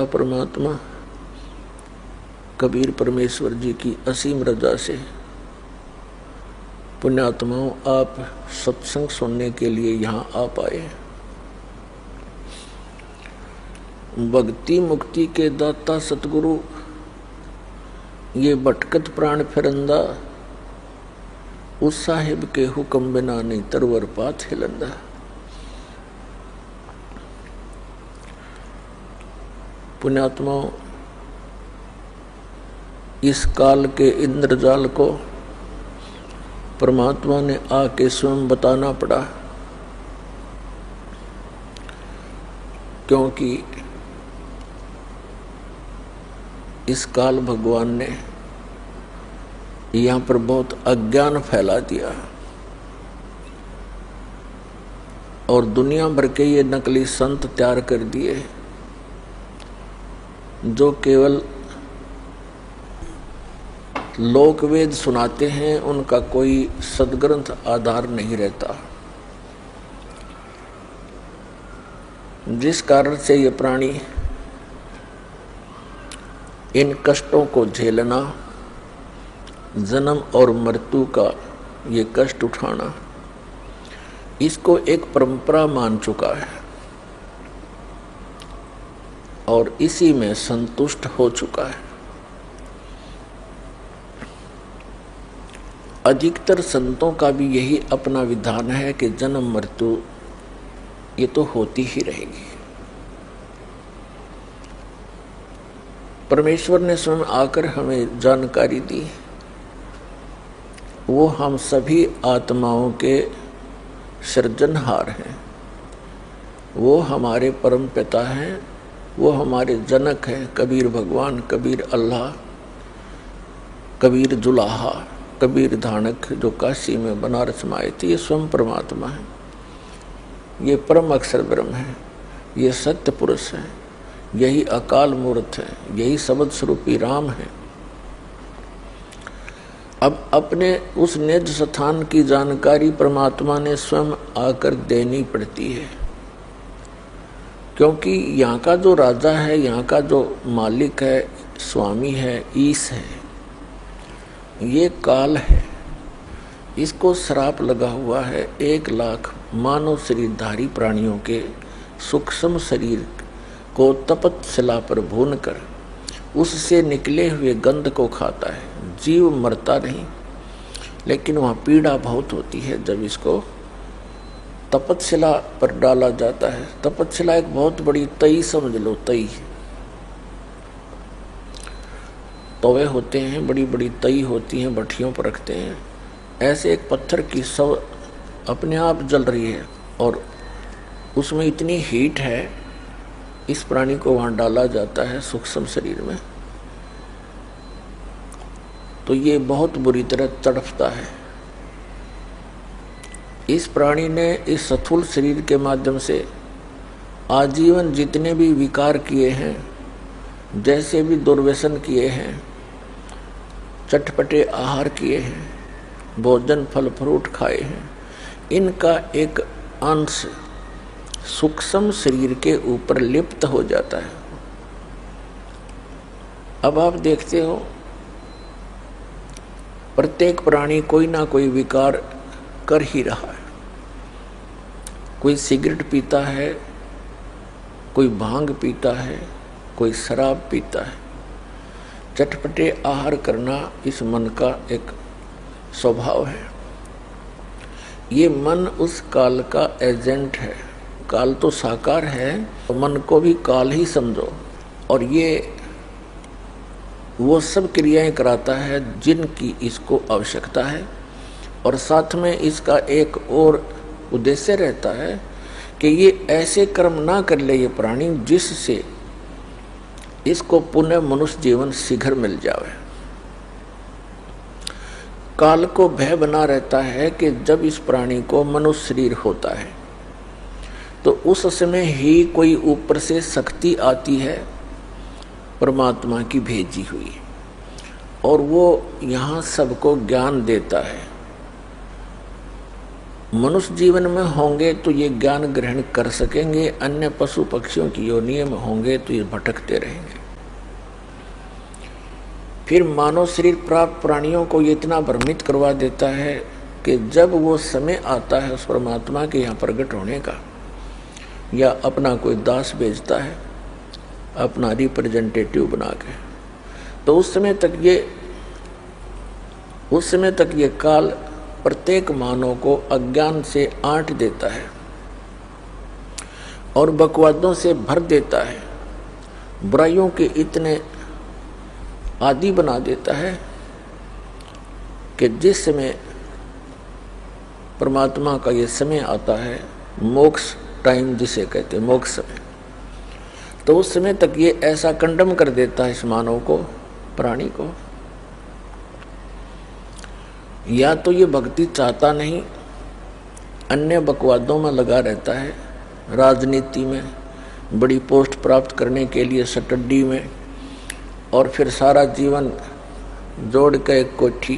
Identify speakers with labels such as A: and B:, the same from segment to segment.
A: परमात्मा कबीर परमेश्वर जी की असीम रजा से पुण्यात्माओं आप सत्संग सुनने के लिए यहाँ आ पाए। भक्ति मुक्ति के दाता सतगुरु ये भटकत प्राण फिरंदा, उस साहिब के हुक्म बिना नहीं तरवर पाथ हिलंदा। पुण्यात्माओं, इस काल के इंद्रजाल को परमात्मा ने आके स्वयं बताना पड़ा, क्योंकि इस काल भगवान ने यहाँ पर बहुत अज्ञान फैला दिया और दुनिया भर के ये नकली संत तैयार कर दिए जो केवल लोकवेद सुनाते हैं, उनका कोई सदग्रंथ आधार नहीं रहता। जिस कारण से ये प्राणी इन कष्टों को झेलना, जन्म और मृत्यु का ये कष्ट उठाना, इसको एक परंपरा मान चुका है और इसी में संतुष्ट हो चुका है। अधिकतर संतों का भी यही अपना विधान है कि जन्म मृत्यु ये तो होती ही रहेगी। परमेश्वर ने स्वयं आकर हमें जानकारी दी, वो हम सभी आत्माओं के सृजनहार हैं, वो हमारे परम पिता हैं, वो हमारे जनक हैं। कबीर भगवान, कबीर अल्लाह, कबीर जुलाहा, कबीर धानक जो काशी में बनारस में आए थे, ये स्वयं परमात्मा है। ये परम अक्षर ब्रह्म है, ये सत्य पुरुष है, यही अकाल मूर्त है, यही शब्द स्वरूपी राम है। अब अपने उस निज स्थान की जानकारी परमात्मा ने स्वयं आकर देनी पड़ती है, क्योंकि यहाँ का जो राजा है, यहाँ का जो मालिक है, स्वामी है, ईश है, ये काल है। इसको श्राप लगा हुआ है 1 लाख मानव शरीरधारी प्राणियों के सूक्ष्म शरीर को तपत शिला पर भून कर उससे निकले हुए गंध को खाता है। जीव मरता नहीं, लेकिन वहाँ पीड़ा बहुत होती है जब इसको तपतशिला पर डाला जाता है। तपतशिला एक बहुत बड़ी तई समझ लो, तई तवे होते हैं, बड़ी बड़ी तई होती हैं, भट्टियों पर रखते हैं। ऐसे एक पत्थर की सब अपने आप जल रही है और उसमें इतनी हीट है, इस प्राणी को वहाँ डाला जाता है सूक्ष्म शरीर में, तो ये बहुत बुरी तरह तड़पता है। इस प्राणी ने इस स्थूल शरीर के माध्यम से आजीवन जितने भी विकार किए हैं, जैसे भी दुर्व्यसन किए हैं, चटपटे आहार किए हैं, भोजन फल फ्रूट खाए हैं, इनका एक अंश सूक्ष्म शरीर के ऊपर लिप्त हो जाता है। अब आप देखते हो प्रत्येक प्राणी कोई ना कोई विकार कर ही रहा है। कोई सिगरेट पीता है, कोई भांग पीता है, कोई शराब पीता है। चटपटे आहार करना इस मन का एक स्वभाव है। ये मन उस काल का एजेंट है। काल तो साकार है, तो मन को भी काल ही समझो, और ये वो सब क्रियाएं कराता है जिनकी इसको आवश्यकता है। और साथ में इसका एक और उद्देश्य रहता है कि ये ऐसे कर्म ना कर ले ये प्राणी जिससे इसको पुनः मनुष्य जीवन शीघ्र मिल जाए। काल को भय बना रहता है कि जब इस प्राणी को मनुष्य शरीर होता है तो उस समय ही कोई ऊपर से शक्ति आती है परमात्मा की भेजी हुई, और वो यहाँ सबको ज्ञान देता है। मनुष्य जीवन में होंगे तो ये ज्ञान ग्रहण कर सकेंगे, अन्य पशु पक्षियों की योनियों में होंगे तो ये भटकते रहेंगे। फिर मानव शरीर प्राप्त प्राणियों को ये इतना भ्रमित करवा देता है कि जब वो समय आता है उस परमात्मा के यहाँ प्रकट होने का, या अपना कोई दास भेजता है अपना रिप्रेजेंटेटिव बना के, तो उस समय तक ये काल प्रत्येक मानव को अज्ञान से आंट देता है और बकवादों से भर देता है, बुराइयों के इतने आदि बना देता है कि जिस समय परमात्मा का ये समय आता है, मोक्ष टाइम जिसे कहते हैं, मोक्ष समय, तो उस समय तक ये ऐसा कंडम कर देता है इस मानव को, प्राणी को। या तो ये भक्ति चाहता नहीं, अन्य बकवादों में लगा रहता है, राजनीति में बड़ी पोस्ट प्राप्त करने के लिए स्टडी में, और फिर सारा जीवन जोड़ के एक कोठी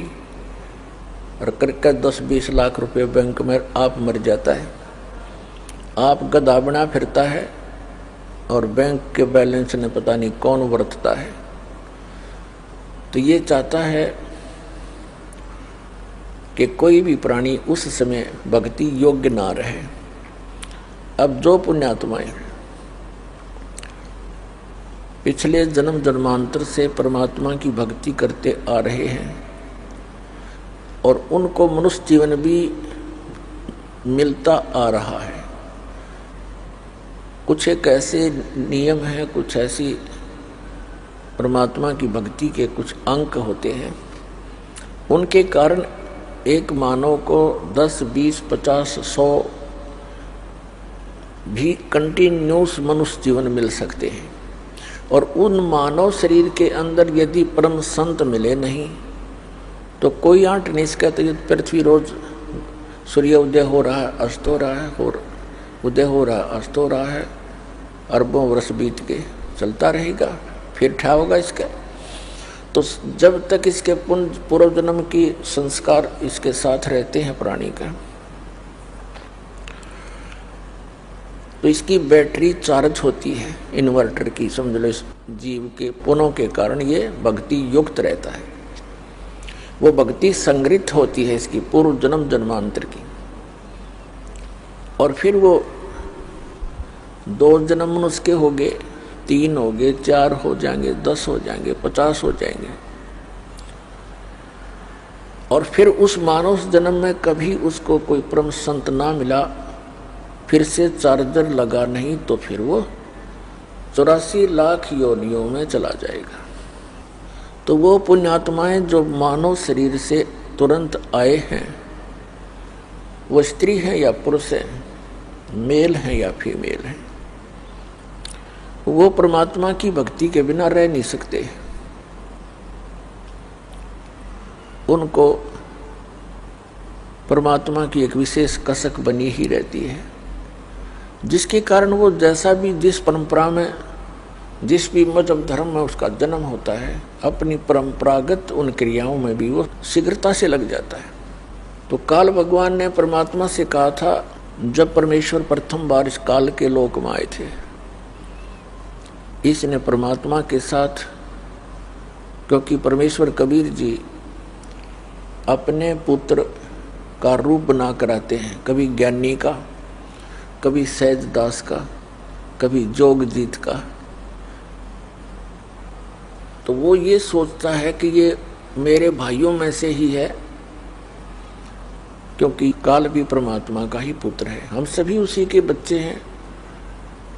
A: और करके 10-20 लाख रुपए बैंक में आप मर जाता है। आप गधा बना फिरता है और बैंक के बैलेंस ने पता नहीं कौन वर्तता है। तो ये चाहता है कि कोई भी प्राणी उस समय भक्ति योग्य ना रहे। अब जो पुण्यात्माएं पिछले जन्म जन्मांतर से परमात्मा की भक्ति करते आ रहे हैं और उनको मनुष्य जीवन भी मिलता आ रहा है, कुछ एक ऐसे नियम हैं, कुछ ऐसी परमात्मा की भक्ति के कुछ अंक होते हैं, उनके कारण एक मानव को 10, 20, 50, 100 भी कंटिन्यूस मनुष्य जीवन मिल सकते हैं। और उन मानव शरीर के अंदर यदि परम संत मिले नहीं तो कोई आंट नहीं सकता। ये पृथ्वी रोज सूर्य उदय हो रहा है, अस्त हो रहा है, और उदय हो रहा है, अस्त हो रहा है, अरबों वर्ष बीत के चलता रहेगा, फिर ठा होगा इसका। तो जब तक इसके पूर्व जन्म की संस्कार इसके साथ रहते हैं प्राणी का, तो इसकी बैटरी चार्ज होती है इन्वर्टर की, समझ लो। इस जीव के पुण्यों के कारण ये भक्ति युक्त रहता है, वो भक्ति संग्रहित होती है इसकी पूर्व जन्म जन्मांतर की। और फिर वो 2 जन्म उसके हो गए, 3 हो गए, 4 हो जाएंगे, 10 हो जाएंगे, 50 हो जाएंगे। और फिर उस मानव जन्म में कभी उसको कोई परम संत ना मिला, फिर से चार्जर लगा नहीं, तो फिर वो 84 लाख योनियों में चला जाएगा। तो वो पुण्यात्माएं जो मानव शरीर से तुरंत आए हैं, वो स्त्री है या पुरुष है, मेल है या फीमेल है, वो परमात्मा की भक्ति के बिना रह नहीं सकते। उनको परमात्मा की एक विशेष कसक बनी ही रहती है, जिसके कारण वो जैसा भी जिस परंपरा में, जिस भी मजहब धर्म में उसका जन्म होता है, अपनी परंपरागत उन क्रियाओं में भी वो शीघ्रता से लग जाता है। तो काल भगवान ने परमात्मा से कहा था, जब परमेश्वर प्रथम बार इस काल के लोक में आए थे, इसने परमात्मा के साथ, क्योंकि परमेश्वर कबीर जी अपने पुत्र का रूप बना कर आते हैं, कभी ज्ञानी का, कभी सहज दास का, कभी जोगजीत का। तो वो ये सोचता है कि ये मेरे भाइयों में से ही है, क्योंकि काल भी परमात्मा का ही पुत्र है, हम सभी उसी के बच्चे हैं।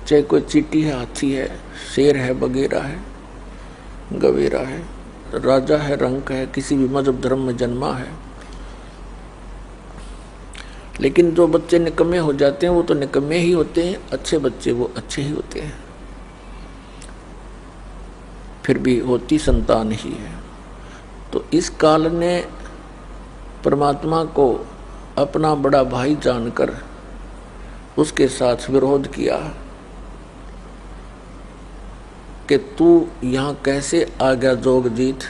A: चाहे कोई चींटी है, हाथी है, शेर है, बगेरा है, गवेरा है, राजा है, रंक है, किसी भी मजहब धर्म में जन्मा है। लेकिन जो बच्चे निकम्मे हो जाते हैं वो तो निकम्मे ही होते हैं, अच्छे बच्चे वो अच्छे ही होते हैं, फिर भी होती संतान ही है। तो इस काल ने परमात्मा को अपना बड़ा भाई जानकर उसके साथ विरोध किया कि तू यहाँ कैसे आ गया जोगजीत,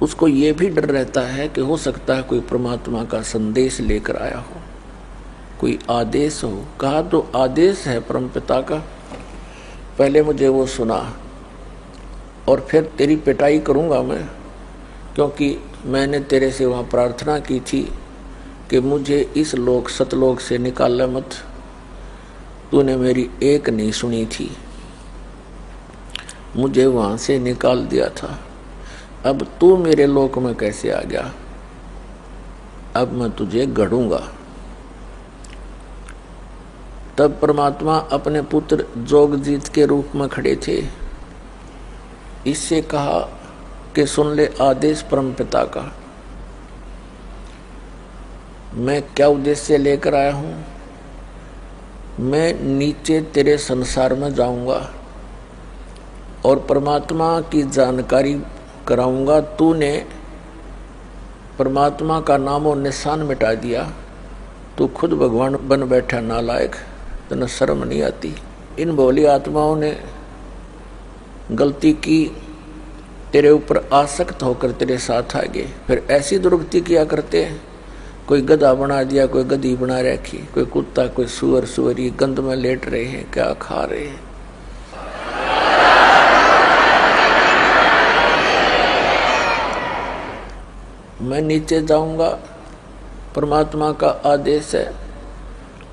A: उसको ये भी डर रहता है कि हो सकता है कोई परमात्मा का संदेश लेकर आया हो, कोई आदेश हो। कहा तो आदेश है परमपिता का, पहले मुझे वो सुना और फिर तेरी पिटाई करूँगा मैं, क्योंकि मैंने तेरे से वहाँ प्रार्थना की थी कि मुझे इस लोक सतलोक से निकाल मत। तूने मेरी एक नहीं सुनी थी, मुझे वहाँ से निकाल दिया था। अब तू मेरे लोक में कैसे आ गया? अब मैं तुझे गढ़ूंगा। तब परमात्मा अपने पुत्र जोगजीत के रूप में खड़े थे। इससे कहा कि सुन ले आदेश परमपिता का। मैं क्या उद्देश्य लेकर आया हूं? मैं नीचे तेरे संसार में जाऊंगा और परमात्मा की जानकारी कराऊंगा। तूने परमात्मा का नाम और निशान मिटा दिया, तू खुद भगवान बन बैठा नालायक, तने शर्म नहीं आती। इन भोली आत्माओं ने गलती की, तेरे ऊपर आसक्त होकर तेरे साथ आ गए, फिर ऐसी दुर्गति किया करते हैं। कोई गधा बना दिया, कोई गधी बना रखी, कोई कुत्ता, कोई सुअर, सुअरी गंद में लेट रहे हैं, क्या खा रहे हैं। मैं नीचे जाऊंगा, परमात्मा का आदेश है,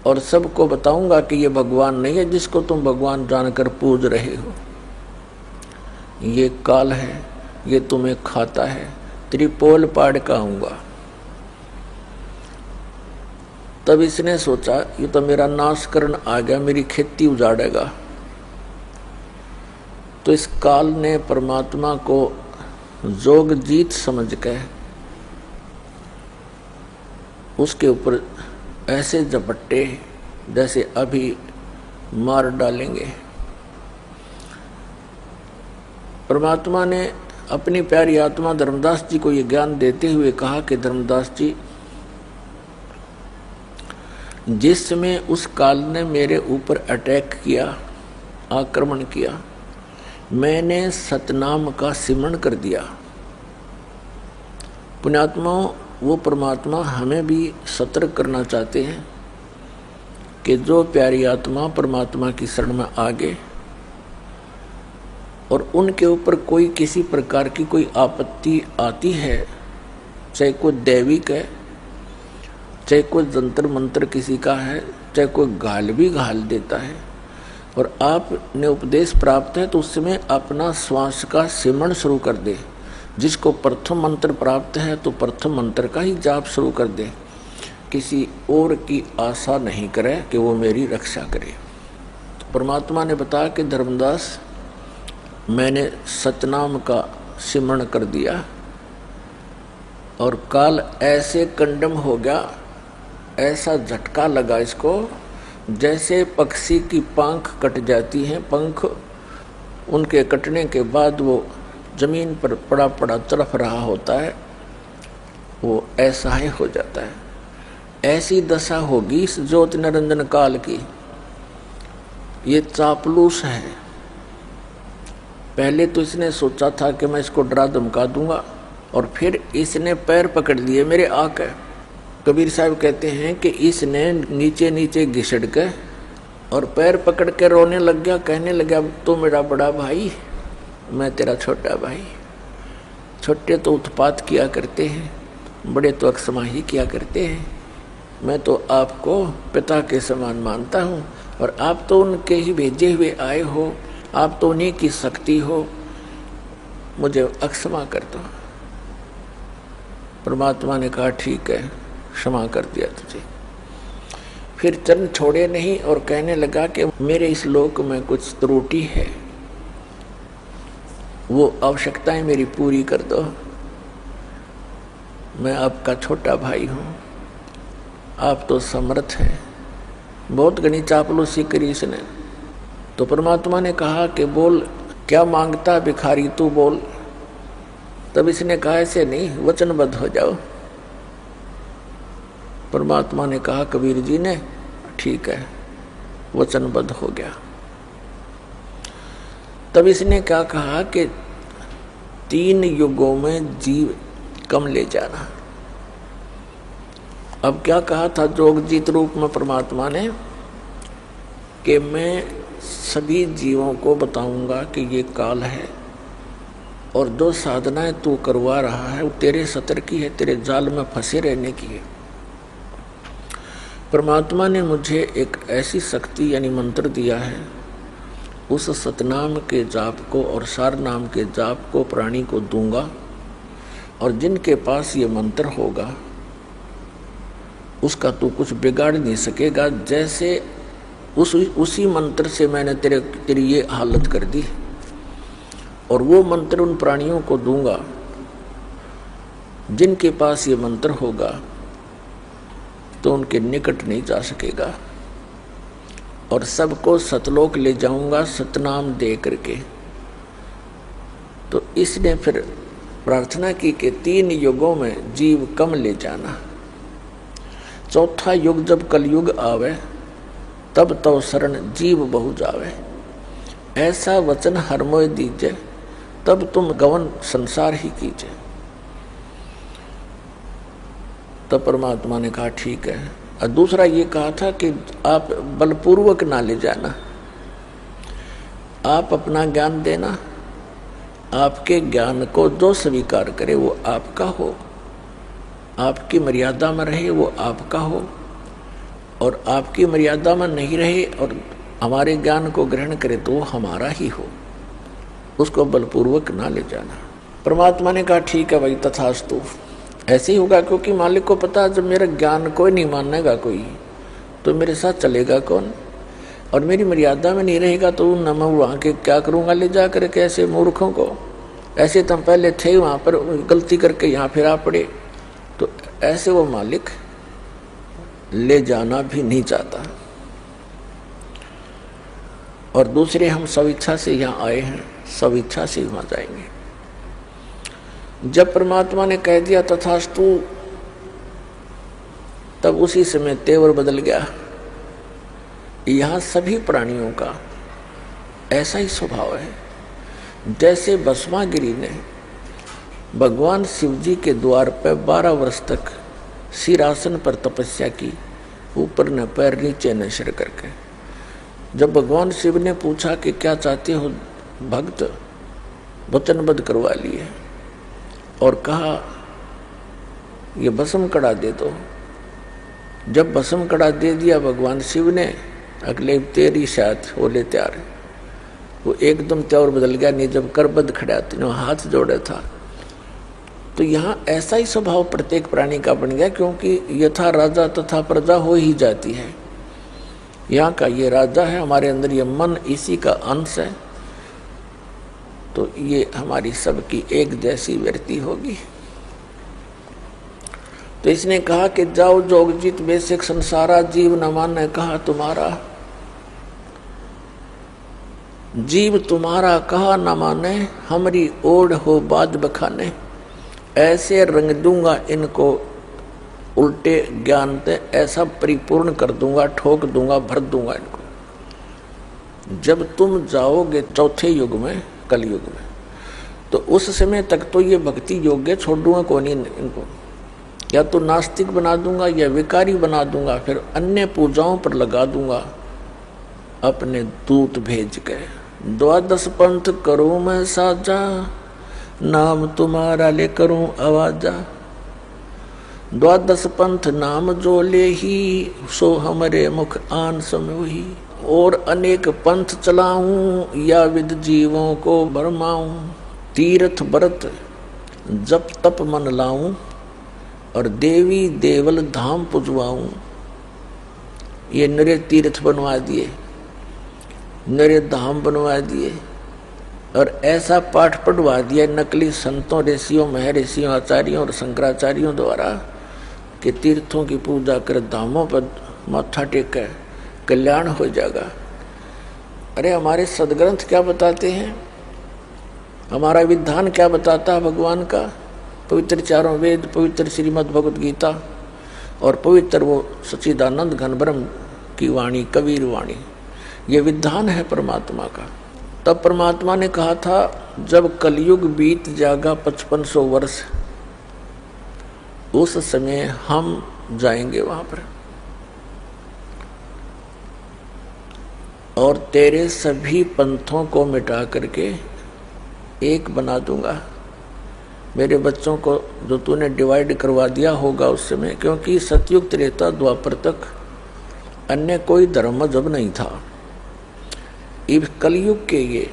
A: और सबको बताऊंगा कि ये भगवान नहीं है जिसको तुम भगवान जानकर पूज रहे हो। ये काल है, ये तुम्हें खाता है, तेरी पोल पाड़ का आऊंगा। तब इसने सोचा ये तो मेरा नाश करने आ गया, मेरी खेती उजाड़ेगा। तो इस काल ने परमात्मा को जोगजीत समझ के उसके ऊपर ऐसे झपट्टे जैसे अभी मार डालेंगे। परमात्मा ने अपनी प्यारी आत्मा धर्मदास जी को ये ज्ञान देते हुए कहा कि धर्मदास जी, जिस समय उस काल ने मेरे ऊपर अटैक किया, आक्रमण किया, मैंने सतनाम का सिमरण कर दिया। पुण्यात्माओं, वो परमात्मा हमें भी सतर्क करना चाहते हैं कि जो प्यारी आत्मा परमात्मा की शरण में आ गए और उनके ऊपर कोई किसी प्रकार की कोई आपत्ति आती है, चाहे कोई दैविक है, चाहे कोई जंतर मंत्र किसी का है, चाहे कोई गाल भी गाल देता है, और आपने उपदेश प्राप्त है तो उस समय अपना श्वास का सिमरण शुरू कर दे। जिसको प्रथम मंत्र प्राप्त है तो प्रथम मंत्र का ही जाप शुरू कर दे, किसी और की आशा नहीं करे कि वो मेरी रक्षा करे। तो परमात्मा ने बताया कि धर्मदास, मैंने सतनाम का सिमरण कर दिया और काल ऐसे कंडम हो गया, ऐसा झटका लगा इसको जैसे पक्षी की पंख कट जाती हैं। पंख उनके कटने के बाद वो जमीन पर पड़ा पड़ा तड़फ रहा होता है, वो ऐसा ही हो जाता है। ऐसी दशा होगी इस ज्योत निरंजन काल की। ये चापलूस है। पहले तो इसने सोचा था कि मैं इसको डरा धमका दूंगा, और फिर इसने पैर पकड़ लिए मेरे आके। कबीर साहब कहते हैं कि इसने नीचे नीचे घिसड़ के और पैर पकड़ के रोने लग गया, कहने लगा, तो मेरा बड़ा भाई, मैं तेरा छोटा भाई। छोटे तो उत्पात किया करते हैं, बड़े तो अक्षमाही किया करते हैं। मैं तो आपको पिता के समान मानता हूँ, और आप तो उनके ही भेजे हुए आए हो, आप तो उन्हीं की शक्ति हो, मुझे अक्षमा कर दो। परमात्मा ने कहा ठीक है, क्षमा कर दिया तुझे। फिर चरण छोड़े नहीं और कहने लगा कि मेरे इस लोक में कुछ त्रुटि है, वो आवश्यकताएं मेरी पूरी कर दो। मैं आपका छोटा भाई हूँ, आप तो समर्थ हैं। बहुत घनी चापलूसी करी इसने। तो परमात्मा ने कहा कि बोल, क्या मांगता भिखारी, तू बोल। तब इसने कहा ऐसे नहीं, वचनबद्ध हो जाओ। परमात्मा ने कहा कबीर जी ने, ठीक है, वचनबद्ध हो गया। तब इसने क्या कहा कि 3 युगों में जीव कम ले जाना। अब क्या कहा था जोगजीत रूप में परमात्मा ने कि मैं सभी जीवों को बताऊंगा कि ये काल है और जो साधनाएं तू करवा रहा है वो तेरे सतर की है, तेरे जाल में फंसे रहने की है। परमात्मा ने मुझे एक ऐसी शक्ति यानी मंत्र दिया है, उस सतनाम के जाप को और सार नाम के जाप को प्राणी को दूंगा, और जिनके पास ये मंत्र होगा उसका तू कुछ बिगाड़ नहीं सकेगा। जैसे उसी मंत्र से मैंने तेरी ये हालत कर दी, और वो मंत्र उन प्राणियों को दूंगा जिनके पास ये मंत्र होगा, तो उनके निकट नहीं जा सकेगा, और सबको सतलोक ले जाऊंगा सतनाम दे करके। तो इसने फिर प्रार्थना की कि 3 युगों में जीव कम ले जाना, चौथा युग जब कलयुग आवे तब तो शरण जीव बहु जावे। ऐसा वचन हर मोय दीजे, तब तुम गवन संसार ही कीजिए। तब परमात्मा ने कहा ठीक है। और दूसरा ये कहा था कि आप बलपूर्वक ना ले जाना, आप अपना ज्ञान देना, आपके ज्ञान को जो स्वीकार करे वो आपका हो, आपकी मर्यादा में रहे वो आपका हो, और आपकी मर्यादा में नहीं रहे और हमारे ज्ञान को ग्रहण करे तो वो हमारा ही हो, उसको बलपूर्वक ना ले जाना। परमात्मा ने कहा ठीक है भाई, तथास्तु, ऐसे ही होगा, क्योंकि मालिक को पता जब मेरा ज्ञान कोई नहीं मानेगा कोई, तो मेरे साथ चलेगा कौन, और मेरी मर्यादा में नहीं रहेगा तो न मैं वहाँ के क्या करूँगा ले जा कर के ऐसे मूर्खों को। ऐसे तुम पहले थे वहाँ पर, गलती करके यहाँ फिर आ पड़े, तो ऐसे वो मालिक ले जाना भी नहीं चाहता। और दूसरे हम स्वेच्छा से यहाँ आए हैं, स्वेच्छा से वहाँ जाएंगे। जब परमात्मा ने कह दिया तथास्तु, तब उसी समय तेवर बदल गया। यहाँ सभी प्राणियों का ऐसा ही स्वभाव है। जैसे भस्मागिरी ने भगवान शिव जी के द्वार पर 12 वर्ष तक सिरासन पर तपस्या की, ऊपर न पैर नीचे न सिर करके। जब भगवान शिव ने पूछा कि क्या चाहते हो भक्त, वचनबद्ध करवा लिए और कहा ये भस्म कड़ा दे दो। जब भस्म कड़ा दे दिया भगवान शिव ने, अगले तेरी शायद बोले तैयार, वो एकदम त्यावर बदल गया। नहीं जब करबद्ध खड़ा था, हाथ जोड़े था। तो यहाँ ऐसा ही स्वभाव प्रत्येक प्राणी का बन गया, क्योंकि यथा राजा तथा प्रजा हो ही जाती है। यहाँ का ये राजा है, हमारे अंदर ये मन इसी का अंश है, तो ये हमारी सबकी एक जैसी वृत्ति होगी। तो इसने कहा कि जाओ जोगजीत बेसिक संसारा, जीव न माने कहा तुम्हारा। जीव तुम्हारा कहा न माने, हमारी ओढ़ हो बाज बखाने। ऐसे रंग दूंगा इनको उल्टे ज्ञान से, ऐसा परिपूर्ण कर दूंगा, ठोक दूंगा, भर दूंगा इनको। जब तुम जाओगे चौथे युग में, कलयुग में, तो उस समय तक तो ये भक्ति योग्य छोड़ दूंगा कौन ही इनको, या तो नास्तिक बना दूंगा या विकारी बना दूंगा, फिर अन्य पूजाओं पर लगा दूंगा अपने दूत भेज के। 12 पंथ करूं मैं साजा, नाम तुम्हारा ले करूं आवाजा। 12 पंथ नाम जो ले ही, सो हमरे मुख आन समोही। और अनेक पंथ चलाऊं, या विद जीवों को भरमाऊं। तीर्थ व्रत जप तप मन लाऊं, और देवी देवल धाम पुजवाऊं। ये नरे तीर्थ बनवा दिए, नरे धाम बनवा दिए, और ऐसा पाठ पढ़वा दिया नकली संतों, ऋषियों, महर्षियों, आचार्यों और शंकराचार्यों द्वारा कि तीर्थों की पूजा कर, धामों पर माथा टेक, कल्याण हो जाएगा। अरे हमारे सदग्रंथ क्या बताते हैं, हमारा विधान क्या बताता है भगवान का? पवित्र चारों वेद, पवित्र श्रीमद् भगवत गीता, और पवित्र वो सच्चिदानंद घन ब्रह्म की वाणी, कबीर वाणी, ये विधान है परमात्मा का। तब परमात्मा ने कहा था जब कलयुग बीत जाएगा 5500 वर्ष, उस समय हम जाएंगे वहां पर और तेरे सभी पंथों को मिटा करके एक बना दूंगा। मेरे बच्चों को जो तूने डिवाइड करवा दिया होगा उस समय, क्योंकि सतयुग त्रेता द्वापर तक अन्य कोई धर्म मजहब नहीं था। इस कलयुग के ये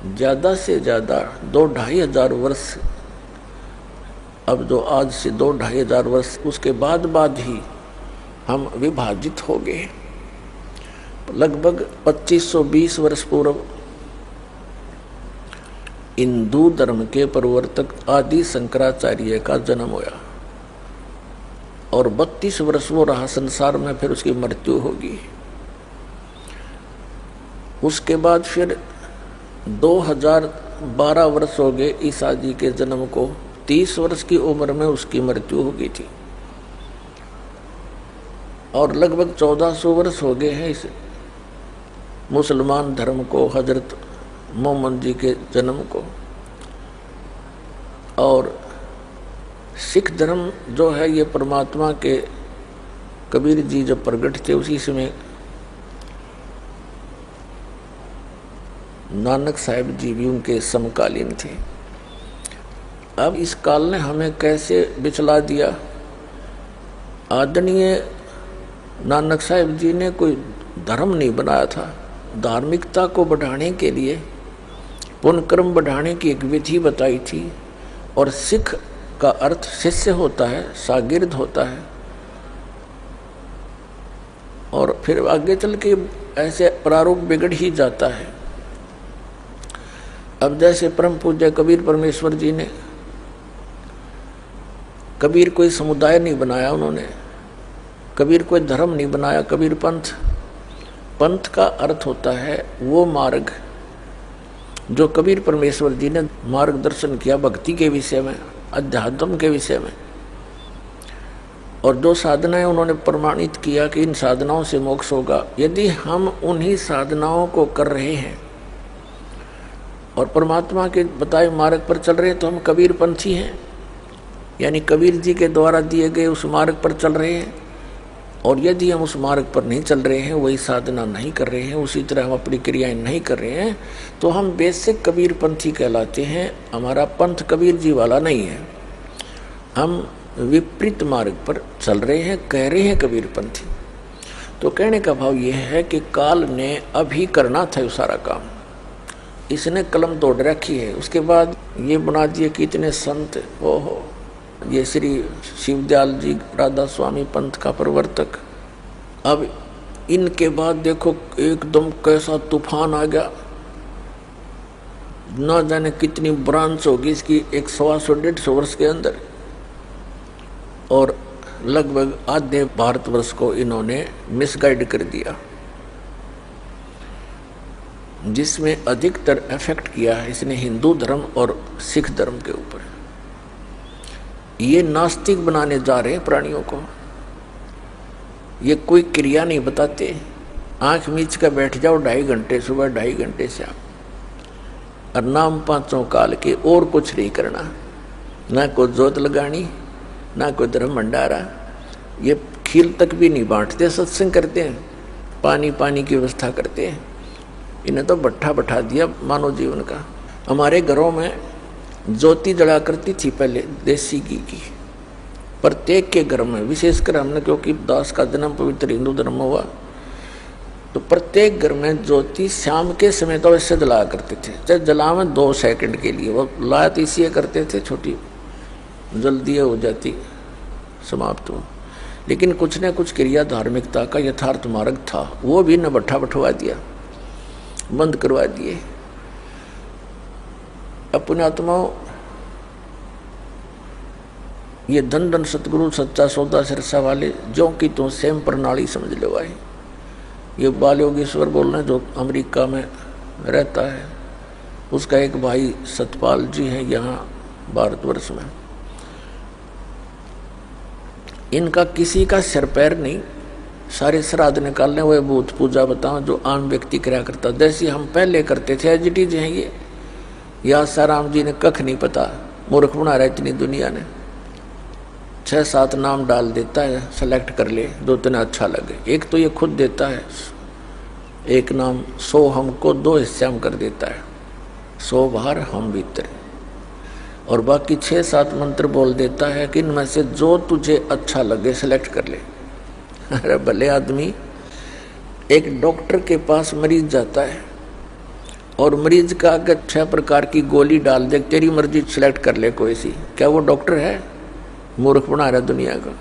A: ज़्यादा से ज़्यादा 2-2.5 हजार वर्ष, अब जो आज से 2-2.5 हजार वर्ष उसके बाद ही हम विभाजित हो गए। लगभग 2520 वर्ष पूर्व हिंदू धर्म के प्रवर्तक आदि शंकराचार्य का जन्म हुआ और 32 वर्ष वो रहा संसार में, फिर उसकी मृत्यु होगी। उसके बाद फिर 2012 वर्ष हो गए ईसा जी के जन्म को। 30 वर्ष की उम्र में उसकी मृत्यु हो गई थी और लगभग 1400 वर्ष हो गए हैं इस मुसलमान धर्म को, हजरत मोहम्मद जी के जन्म को। और सिख धर्म जो है ये परमात्मा के कबीर जी जब प्रकट थे उसी समय नानक साहिब जी भी उनके समकालीन थे। अब इस काल ने हमें कैसे बिचला दिया। आदरणीय नानक साहिब जी ने कोई धर्म नहीं बनाया था, धार्मिकता को बढ़ाने के लिए पुण्यक्रम बढ़ाने की एक विधि बताई थी। और सिख का अर्थ शिष्य होता है, शागिर्द होता है। और फिर आगे चल के ऐसे प्रारूप बिगड़ ही जाता है। अब जैसे परम पूज्य कबीर परमेश्वर जी ने, कबीर कोई समुदाय नहीं बनाया उन्होंने, कबीर कोई धर्म नहीं बनाया, कबीर पंथ। पंथ का अर्थ होता है वो मार्ग जो कबीर परमेश्वर जी ने मार्गदर्शन किया भक्ति के विषय में, अध्यात्म के विषय में, और जो साधनाएं उन्होंने प्रमाणित किया कि इन साधनाओं से मोक्ष होगा। यदि हम उन्हीं साधनाओं को कर रहे हैं और परमात्मा के बताए मार्ग पर चल रहे हैं तो हम कबीर पंथी हैं, यानी कबीर जी के द्वारा दिए गए उस मार्ग पर चल रहे हैं। और यदि हम उस मार्ग पर नहीं चल रहे हैं, वही साधना नहीं कर रहे हैं, उसी तरह हम अपनी क्रियाएं नहीं कर रहे हैं, तो हम बेसिक कबीर पंथी कहलाते हैं। हमारा पंथ कबीर जी वाला नहीं है, हम विपरीत मार्ग पर चल रहे हैं, कह रहे हैं कबीर पंथी। तो कहने का भाव यह है कि काल ने अभी करना था सारा काम, इसने कलम तोड़ रखी है। उसके बाद ये बना दिए कि इतने संत, ओहो, ये श्री शिवदयाल जी राधा स्वामी पंथ का प्रवर्तक। अब इनके बाद देखो एकदम कैसा तूफान आ गया, न जाने कितनी ब्रांच होगी इसकी, 100-150 वर्ष के अंदर। और लगभग आधे भारतवर्ष को इन्होंने मिसगाइड कर दिया, जिसमें अधिकतर इफेक्ट किया है इसने हिंदू धर्म और सिख धर्म के ऊपर। ये नास्तिक बनाने जा रहे हैं प्राणियों को, ये कोई क्रिया नहीं बताते। आंख मीच कर बैठ जाओ 2.5 घंटे सुबह, 2.5 घंटे शाम, और नाम पांचों काल के, और कुछ नहीं करना, ना कोई जोत लगानी, ना कोई धर्म भंडारा। ये खील तक भी नहीं बांटते, सत्संग करते हैं, पानी की व्यवस्था करते हैं। इन्हें तो भट्ठा बैठा दिया मानव जीवन का। हमारे घरों में ज्योति जला करती थी पहले देसी घी की, प्रत्येक के घर में, विशेषकर हमने, क्योंकि दास का जन्म पवित्र हिंदू धर्म हुआ, तो प्रत्येक घर में ज्योति शाम के समय तो वैसे जलाया करते थे, चाहे जलावे 2 सेकंड के लिए। वो लायत इसलिए करते थे, छोटी जल्दी हो जाती, समाप्त हो। लेकिन कुछ न कुछ क्रिया धार्मिकता का यथार्थ मार्ग था, वो भी न भट्ठा बैठवा दिया, बंद करवा दिए। अपने आत्माओं, ये धन धन सतगुरु सच्चा सौदा सिरसा वाले जो कि तो सेम प्रणाली समझ लो भाई। ये बाल योगेश्वर बोल रहे हैं जो अमेरिका में रहता है, उसका एक भाई सतपाल जी है यहाँ भारतवर्ष में। इनका किसी का सिर पैर नहीं, सारे श्राद्ध निकालने, वह भूत पूजा बताओ जो आम व्यक्ति कराया करता, जैसे हम पहले करते थे एज इट इज है ये। या साराम जी ने कख नहीं पता, मूर्ख बना रहा इतनी दुनिया ने। 6-7 नाम डाल देता है, सेलेक्ट कर ले दो तीन अच्छा लगे। एक तो ये खुद देता है एक नाम, 100 हमको 2 हिस्से में कर देता है, 100 बाहर हम भीतर, और बाकी 6-7 मंत्र बोल देता है कि इनमें से जो तुझे अच्छा लगे सेलेक्ट कर ले। अरे भले आदमी, एक डॉक्टर के पास मरीज जाता है और मरीज का अगर 6 प्रकार की गोली डाल दे, तेरी मर्जी सेलेक्ट कर ले कोई सी, क्या वो डॉक्टर है? मूर्ख बना रहा दुनिया का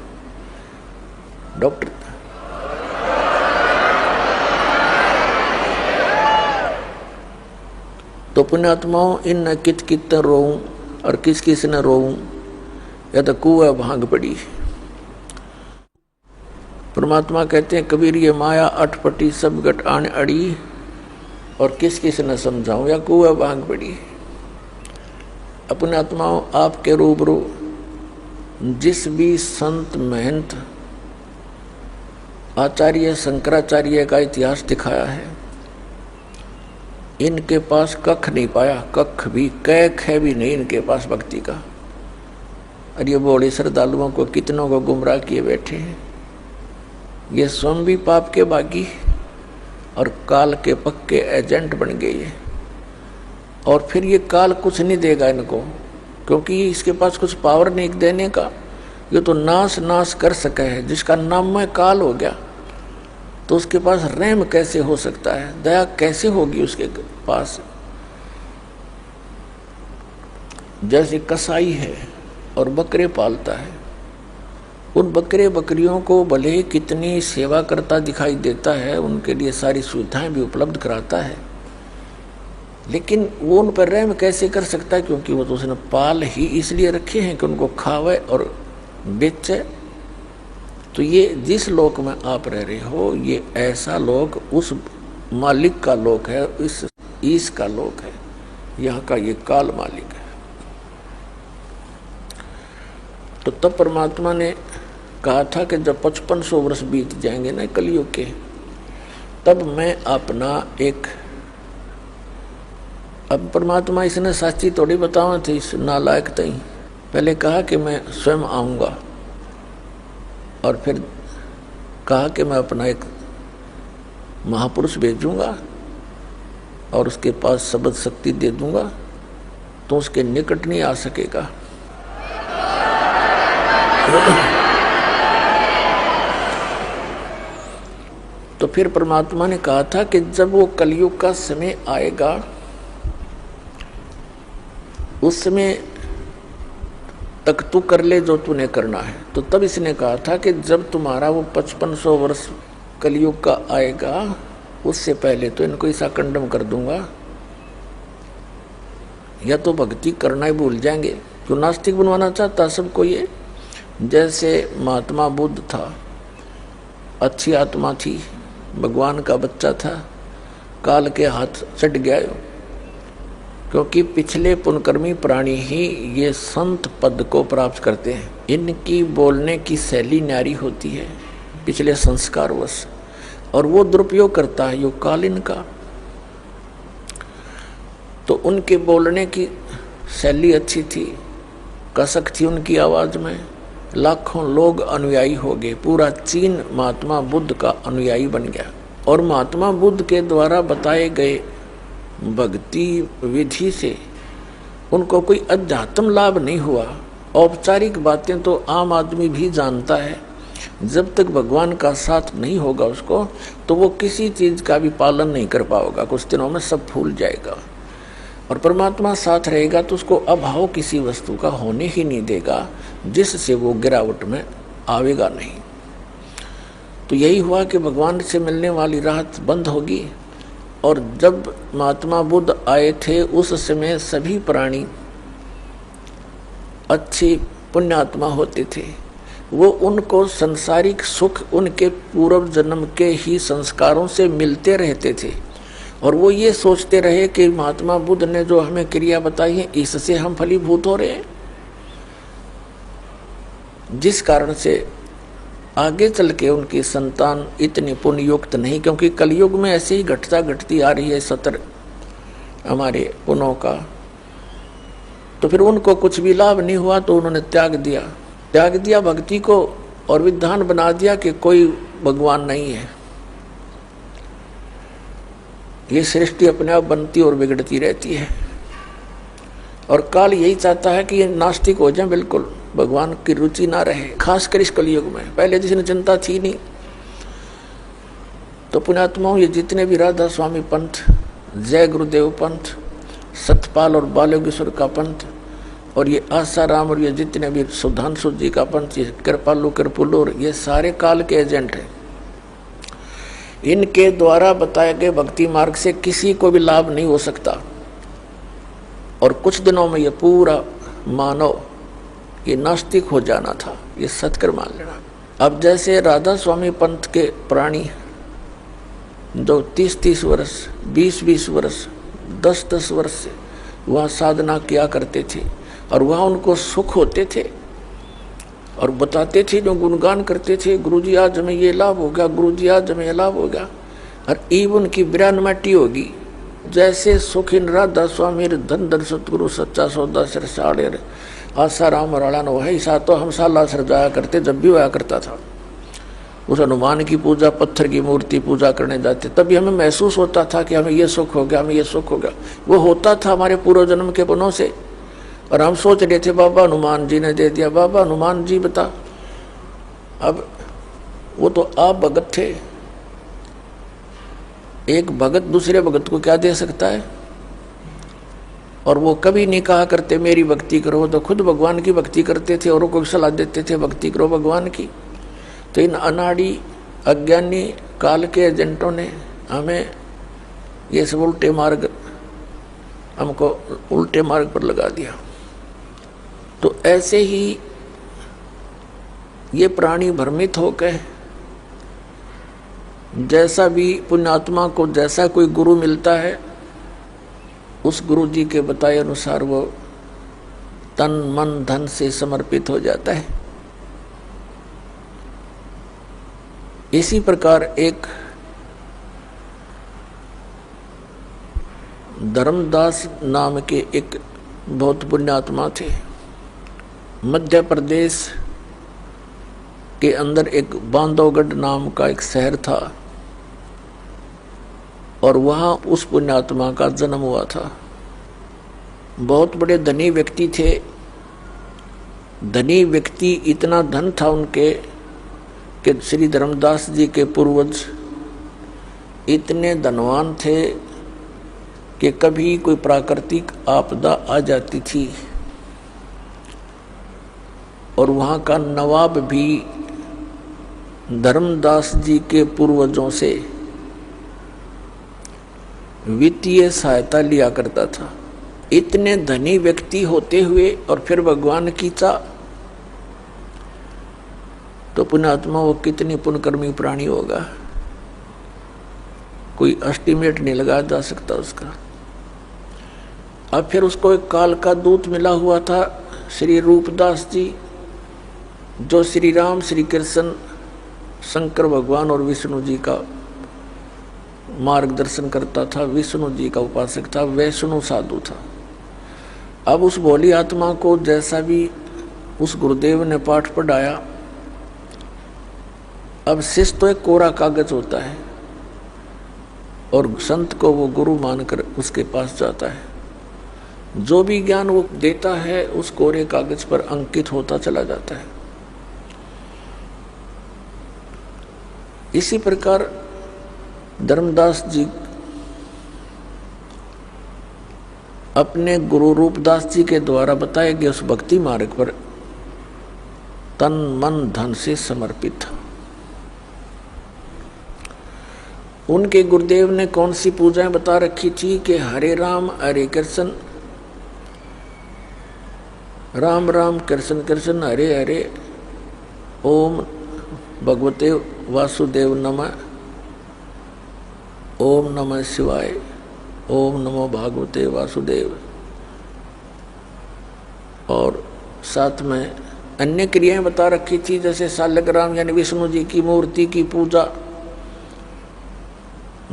A: डॉक्टर। तो पुण्यात्माओं, इन न कित कित रोऊं और किस किस न रोऊं, या तो कुआ भांग पड़ी। परमात्मा कहते हैं कबीर ये माया अटपटी सब गट आन अड़ी, और किस किस न समझाऊं, या कुआ भांग पड़ी। अपने आत्माओं, आपके रूबरू जिस भी संत महंत आचार्य शंकराचार्य का इतिहास दिखाया है, इनके पास कख नहीं पाया, कख भी कैख है भी नहीं इनके पास भक्ति का। और ये बड़े श्रद्धालुओं को कितनों को गुमराह किए बैठे हैं। ये स्वयं भी पाप के बागी और काल के पक्के एजेंट बन गए। और फिर ये काल कुछ नहीं देगा इनको, क्योंकि इसके पास कुछ पावर नहीं देने का। ये तो नाश कर सका है, जिसका नाम में काल हो गया तो उसके पास रहम कैसे हो सकता है, दया कैसे होगी उसके पास। जैसे कसाई है और बकरे पालता है, उन बकरे बकरियों को भले ही कितनी सेवा करता दिखाई देता है, उनके लिए सारी सुविधाएं भी उपलब्ध कराता है, लेकिन वो उन पर रहम कैसे कर सकता है, क्योंकि वो तो उसने पाल ही इसलिए रखे हैं कि उनको खावे और बेचे। तो ये जिस लोक में आप रह रहे हो, ये ऐसा लोक उस मालिक का लोक है, इस ईश का लोक है, यहाँ का ये काल मालिक है। तो तब परमात्मा ने कहा था कि जब 5500 वर्ष बीत जाएंगे ना कलयुग के, तब मैं अपना एक, अब परमात्मा इसने साची थोड़ी बतावा थे इस नालायक तई, पहले कहा कि मैं स्वयं आऊँगा, और फिर कहा कि मैं अपना एक महापुरुष भेजूंगा और उसके पास शब्द शक्ति दे दूंगा, तो उसके निकट नहीं आ सकेगा। तो फिर परमात्मा ने कहा था कि जब वो कलयुग का समय आएगा, उस समय तक तू कर ले जो तूने करना है। तो तब इसने कहा था कि जब तुम्हारा वो 5500 वर्ष कलयुग का आएगा, उससे पहले तो इनको ऐसा कंडम कर दूंगा, या तो भक्ति करना ही भूल जाएंगे। क्यों नास्तिक बनवाना चाहता सबको ये। जैसे महात्मा बुद्ध था, अच्छी आत्मा थी, भगवान का बच्चा था, काल के हाथ चढ़ गया, क्योंकि पिछले पुण्यकर्मी प्राणी ही ये संत पद को प्राप्त करते हैं। इनकी बोलने की शैली न्यारी होती है पिछले संस्कारवश, और वो दुरुपयोग करता है युग काल इनका। तो उनके बोलने की शैली अच्छी थी, कसक थी उनकी आवाज में, लाखों लोग अनुयायी हो गए। पूरा चीन महात्मा बुद्ध का अनुयायी बन गया, और महात्मा बुद्ध के द्वारा बताए गए भक्ति विधि से उनको कोई अध्यात्म लाभ नहीं हुआ। औपचारिक बातें तो आम आदमी भी जानता है, जब तक भगवान का साथ नहीं होगा उसको, तो वो किसी चीज का भी पालन नहीं कर पाएगा, कुछ दिनों में सब भूल जाएगा। और परमात्मा साथ रहेगा तो उसको अभाव किसी वस्तु का होने ही नहीं देगा, जिससे वो गिरावट में आवेगा नहीं। तो यही हुआ कि भगवान से मिलने वाली राहत बंद होगी। और जब महात्मा बुद्ध आए थे, उस समय सभी प्राणी अच्छे पुण्यात्मा होते थे। वो उनको संसारिक सुख उनके पूर्व जन्म के ही संस्कारों से मिलते रहते थे, और वो ये सोचते रहे कि महात्मा बुद्ध ने जो हमें क्रिया बताई है, इससे हम फलीभूत हो रहे हैं, जिस कारण से आगे चल के उनकी संतान इतनी पुण्ययुक्त नहीं, क्योंकि कलयुग में ऐसे ही घटती आ रही है सतर हमारे पुण्यों का। तो फिर उनको कुछ भी लाभ नहीं हुआ, तो उन्होंने त्याग दिया भक्ति को और विधान बना दिया कि कोई भगवान नहीं है। ये सृष्टि अपने आप बनती और बिगड़ती रहती है, और काल यही चाहता है कि ये नास्तिक हो जाए, बिल्कुल भगवान की रुचि ना रहे, खासकर इस कलयुग में। पहले जिसने चिंता थी नहीं। तो पुण्यात्माओं, ये जितने भी राधा स्वामी पंथ, जय गुरुदेव पंथ, सतपाल और बालयोगेश्वर का पंथ, और ये आसाराम और ये जितने भी सुधांशु जी का पंथ, ये कृपालु कृपुलुर, ये सारे काल के एजेंट हैं। इनके द्वारा बताए गए भक्ति मार्ग से किसी को भी लाभ नहीं हो सकता, और कुछ दिनों में ये पूरा मानव ये नास्तिक हो जाना था, ये सत्कर मान लेना। अब जैसे राधा स्वामी पंथ के प्राणी जो 30-30 वर्ष, 20-20 वर्ष, 10-10 वर्ष से वहाँ साधना किया करते थे, और वहाँ उनको सुख होते थे, और बताते थे, जो गुणगान करते थे, गुरुजी आज हमें ये लाभ हो गया, गुरुजी आज हमें ये लाभ हो गया, और ईब उनकी बिरानमाटी होगी। जैसे सुखिन राधा स्वामी धन धन सतगुरु सच्चा सौदा सिर साड़े आसाराम राणा नो है। ऐसा तो हम साला सर जाया करते, जब भी होया करता था। उस हनुमान की पूजा, पत्थर की मूर्ति पूजा करने जाते, तभी हमें महसूस होता था कि हमें ये सुख हो गया, हमें ये सुख हो गया। वो होता था हमारे पूर्व जन्म के पुण्यों से, और हम सोच रहे थे बाबा हनुमान जी ने दे दिया। बाबा हनुमान जी बता, अब वो तो आप भगत थे, एक भगत दूसरे भगत को क्या दे सकता है? और वो कभी नहीं कहा करते मेरी भक्ति करो, तो खुद भगवान की भक्ति करते थे, औरों को सलाह देते थे भक्ति करो भगवान की। तो इन अनाड़ी अज्ञानी काल के एजेंटों ने हमें ये सब उल्टे मार्ग, हमको उल्टे मार्ग पर लगा दिया। तो ऐसे ही ये प्राणी भ्रमित होकर, जैसा भी पुण्यात्मा को जैसा कोई गुरु मिलता है, उस गुरु जी के बताए अनुसार वो तन मन धन से समर्पित हो जाता है। इसी प्रकार एक धर्मदास नाम के एक बहुत पुण्यात्मा थे। मध्य प्रदेश के अंदर एक बांधवगढ़ नाम का एक शहर था, और वहाँ उस पुण्यात्मा का जन्म हुआ था। बहुत बड़े धनी व्यक्ति थे। धनी व्यक्ति, इतना धन था उनके कि श्री धर्मदास जी के पूर्वज इतने धनवान थे कि कभी कोई प्राकृतिक आपदा आ जाती थी, और वहाँ का नवाब भी धर्मदास जी के पूर्वजों से वित्तीय सहायता लिया करता था। इतने धनी व्यक्ति होते हुए और फिर भगवान की चाह, तो पुण्यात्मा वो कितनी पुण्यकर्मी प्राणी होगा, कोई एस्टिमेट नहीं लगाया जा सकता उसका। अब फिर उसको एक काल का दूत मिला हुआ था, श्री रूपदास जी, जो श्री राम, श्री कृष्ण, शंकर भगवान और विष्णु जी का मार्गदर्शन करता था, विष्णु जी का उपासक था, वैष्णु साधु था। अब उस भोली आत्मा को जैसा भी उस गुरुदेव ने पाठ पढ़ाया, अब शिष्य तो एक कोरा कागज होता है, और संत को वो गुरु मानकर उसके पास जाता है। जो भी ज्ञान वो देता है उस कोरे कागज पर अंकित होता चला जाता है। इसी प्रकार धर्मदास जी अपने गुरु रूपदास जी के द्वारा बताए गए उस भक्ति मार्ग पर तन मन धन से समर्पित था। उनके गुरुदेव ने कौन सी पूजाएं बता रखी थी कि हरे राम हरे कृष्ण, राम राम कृष्ण कृष्ण हरे हरे, ओम भगवते वासुदेव नमः, ओम नमः शिवाय, ओम नमो भागवते वासुदेव, और साथ में अन्य क्रियाएं बता रखी थी, जैसे शालग्राम यानी विष्णु जी की मूर्ति की पूजा,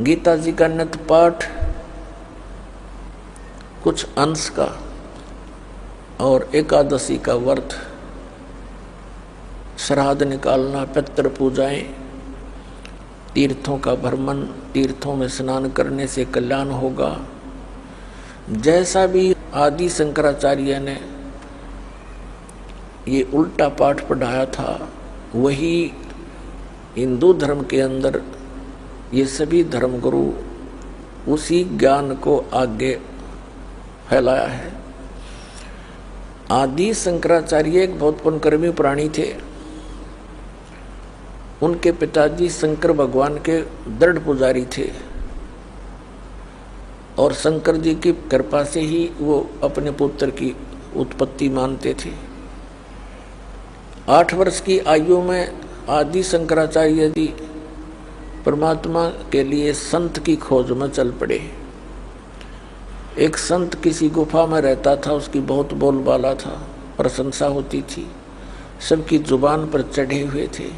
A: गीता जी का नित्य पाठ, कुछ अंश का, और एकादशी का व्रत, श्राद्ध निकालना, पितृ पूजाएं, तीर्थों का भ्रमण, तीर्थों में स्नान करने से कल्याण होगा। जैसा भी आदि शंकराचार्य ने ये उल्टा पाठ पढ़ाया था, वही हिंदू धर्म के अंदर ये सभी धर्मगुरु उसी ज्ञान को आगे फैलाया है। आदि शंकराचार्य एक बहुत पुण्यकर्मी प्राणी थे। उनके पिताजी शंकर भगवान के दृढ़ पुजारी थे और शंकर जी की कृपा से ही वो अपने पुत्र की उत्पत्ति मानते थे। 8 वर्ष की आयु में आदि शंकराचार्य जी परमात्मा के लिए संत की खोज में चल पड़े। एक संत किसी गुफा में रहता था, उसकी बहुत बोलबाला था, प्रशंसा होती थी, सबकी जुबान पर चढ़े हुए थे,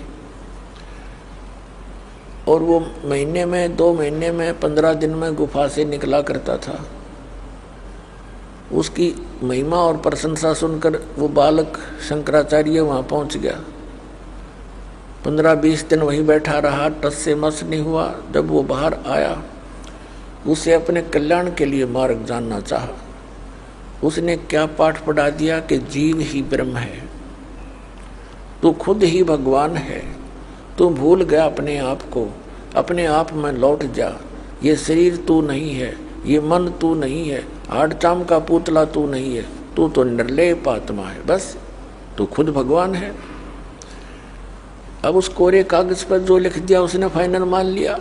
A: और वो महीने में, 2 महीने में, 15 दिन में गुफा से निकला करता था। उसकी महिमा और प्रशंसा सुनकर वो बालक शंकराचार्य वहाँ पहुँच गया। 15-20 दिन वहीं बैठा रहा, टस से मस नहीं हुआ। जब वो बाहर आया, उसे अपने कल्याण के लिए मार्ग जानना चाहा। उसने क्या पाठ पढ़ा दिया कि जीव ही ब्रह्म है, तू खुद ही भगवान है, तू भूल गया अपने आप को, अपने आप में लौट जा। ये शरीर तू नहीं है, ये मन तू नहीं है, हाड़ चाम का पुतला तू नहीं है, तू तो निर्लेप आत्मा है, बस तू खुद भगवान है। अब उस कोरे कागज पर जो लिख दिया उसने फाइनल मान लिया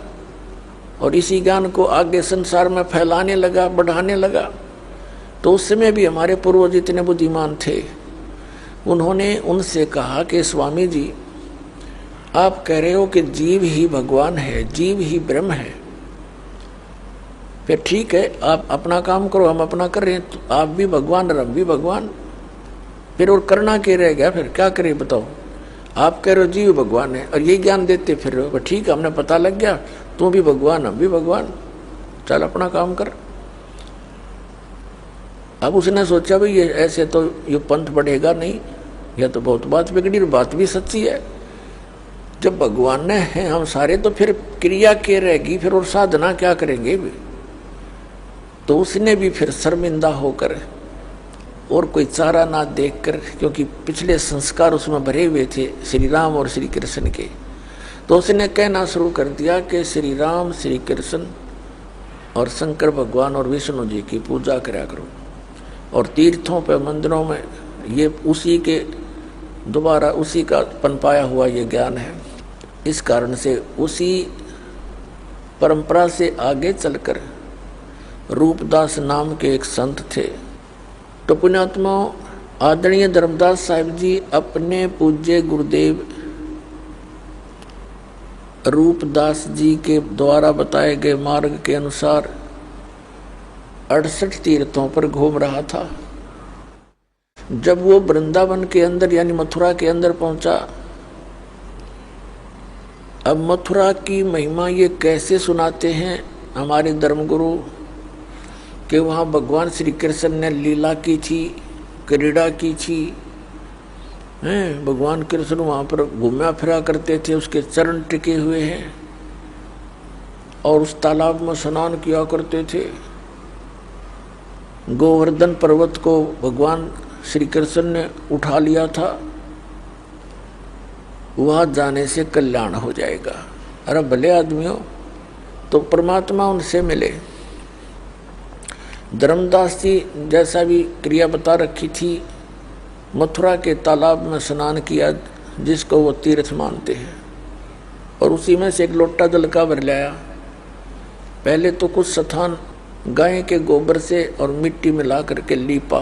A: और इसी ज्ञान को आगे संसार में फैलाने लगा, बढ़ाने लगा। तो उस समय भी हमारे पूर्वज इतने बुद्धिमान थे, उन्होंने उनसे कहा कि स्वामी जी, आप कह रहे हो कि जीव ही भगवान है, जीव ही ब्रह्म है, फिर ठीक है, आप अपना काम करो, हम अपना कर रहे हैं, तो आप भी भगवान और हम भी भगवान, फिर और करना क्या रह गया? फिर क्या करें बताओ? आप कह रहे हो जीव भगवान है और ये ज्ञान देते फिर रहे हो, ठीक है, हमने पता लग गया, तू भी भगवान हम भी भगवान, चल अपना काम कर। अब उसने सोचा भाई ये ऐसे तो ये पंथ बढ़ेगा नहीं, यह तो बहुत बात बिगड़ी और बात भी सच्ची है। जब भगवान ने हैं हम सारे, तो फिर क्रिया क्या रहेगी, फिर और साधना क्या करेंगे भी? तो उसने भी फिर शर्मिंदा होकर और कोई चारा ना देखकर, क्योंकि पिछले संस्कार उसमें भरे हुए थे श्री राम और श्री कृष्ण के, तो उसने कहना शुरू कर दिया कि श्री राम, श्री कृष्ण और शंकर भगवान और विष्णु जी की पूजा करा करो, और तीर्थों पर, मंदिरों में ये उसी के दोबारा उसी का पनपाया हुआ ये ज्ञान है। इस कारण से उसी परंपरा से आगे चलकर रूपदास नाम के एक संत थे। तो पुण्यात्मा आदरणीय धर्मदास साहिब जी अपने पूज्य गुरुदेव रूपदास जी के द्वारा बताए गए मार्ग के अनुसार 68 तीर्थों पर घूम रहा था। जब वो वृंदावन के अंदर यानी मथुरा के अंदर पहुंचा, अब मथुरा की महिमा ये कैसे सुनाते हैं हमारे धर्मगुरु कि वहाँ भगवान श्री कृष्ण ने लीला की थी, क्रीड़ा की थी, हैं भगवान कृष्ण वहाँ पर घूमा फिरा करते थे, उसके चरण टिके हुए हैं और उस तालाब में स्नान किया करते थे। गोवर्धन पर्वत को भगवान श्री कृष्ण ने उठा लिया था, वहाँ जाने से कल्याण हो जाएगा। अरे भले आदमियों, तो परमात्मा उनसे मिले। धर्मदास जी जैसा भी क्रिया बता रखी थी, मथुरा के तालाब में स्नान किया जिसको वो तीर्थ मानते हैं, और उसी में से एक लोटा जल का भर लाया। पहले तो कुछ स्थान गाय के गोबर से और मिट्टी मिला करके लीपा,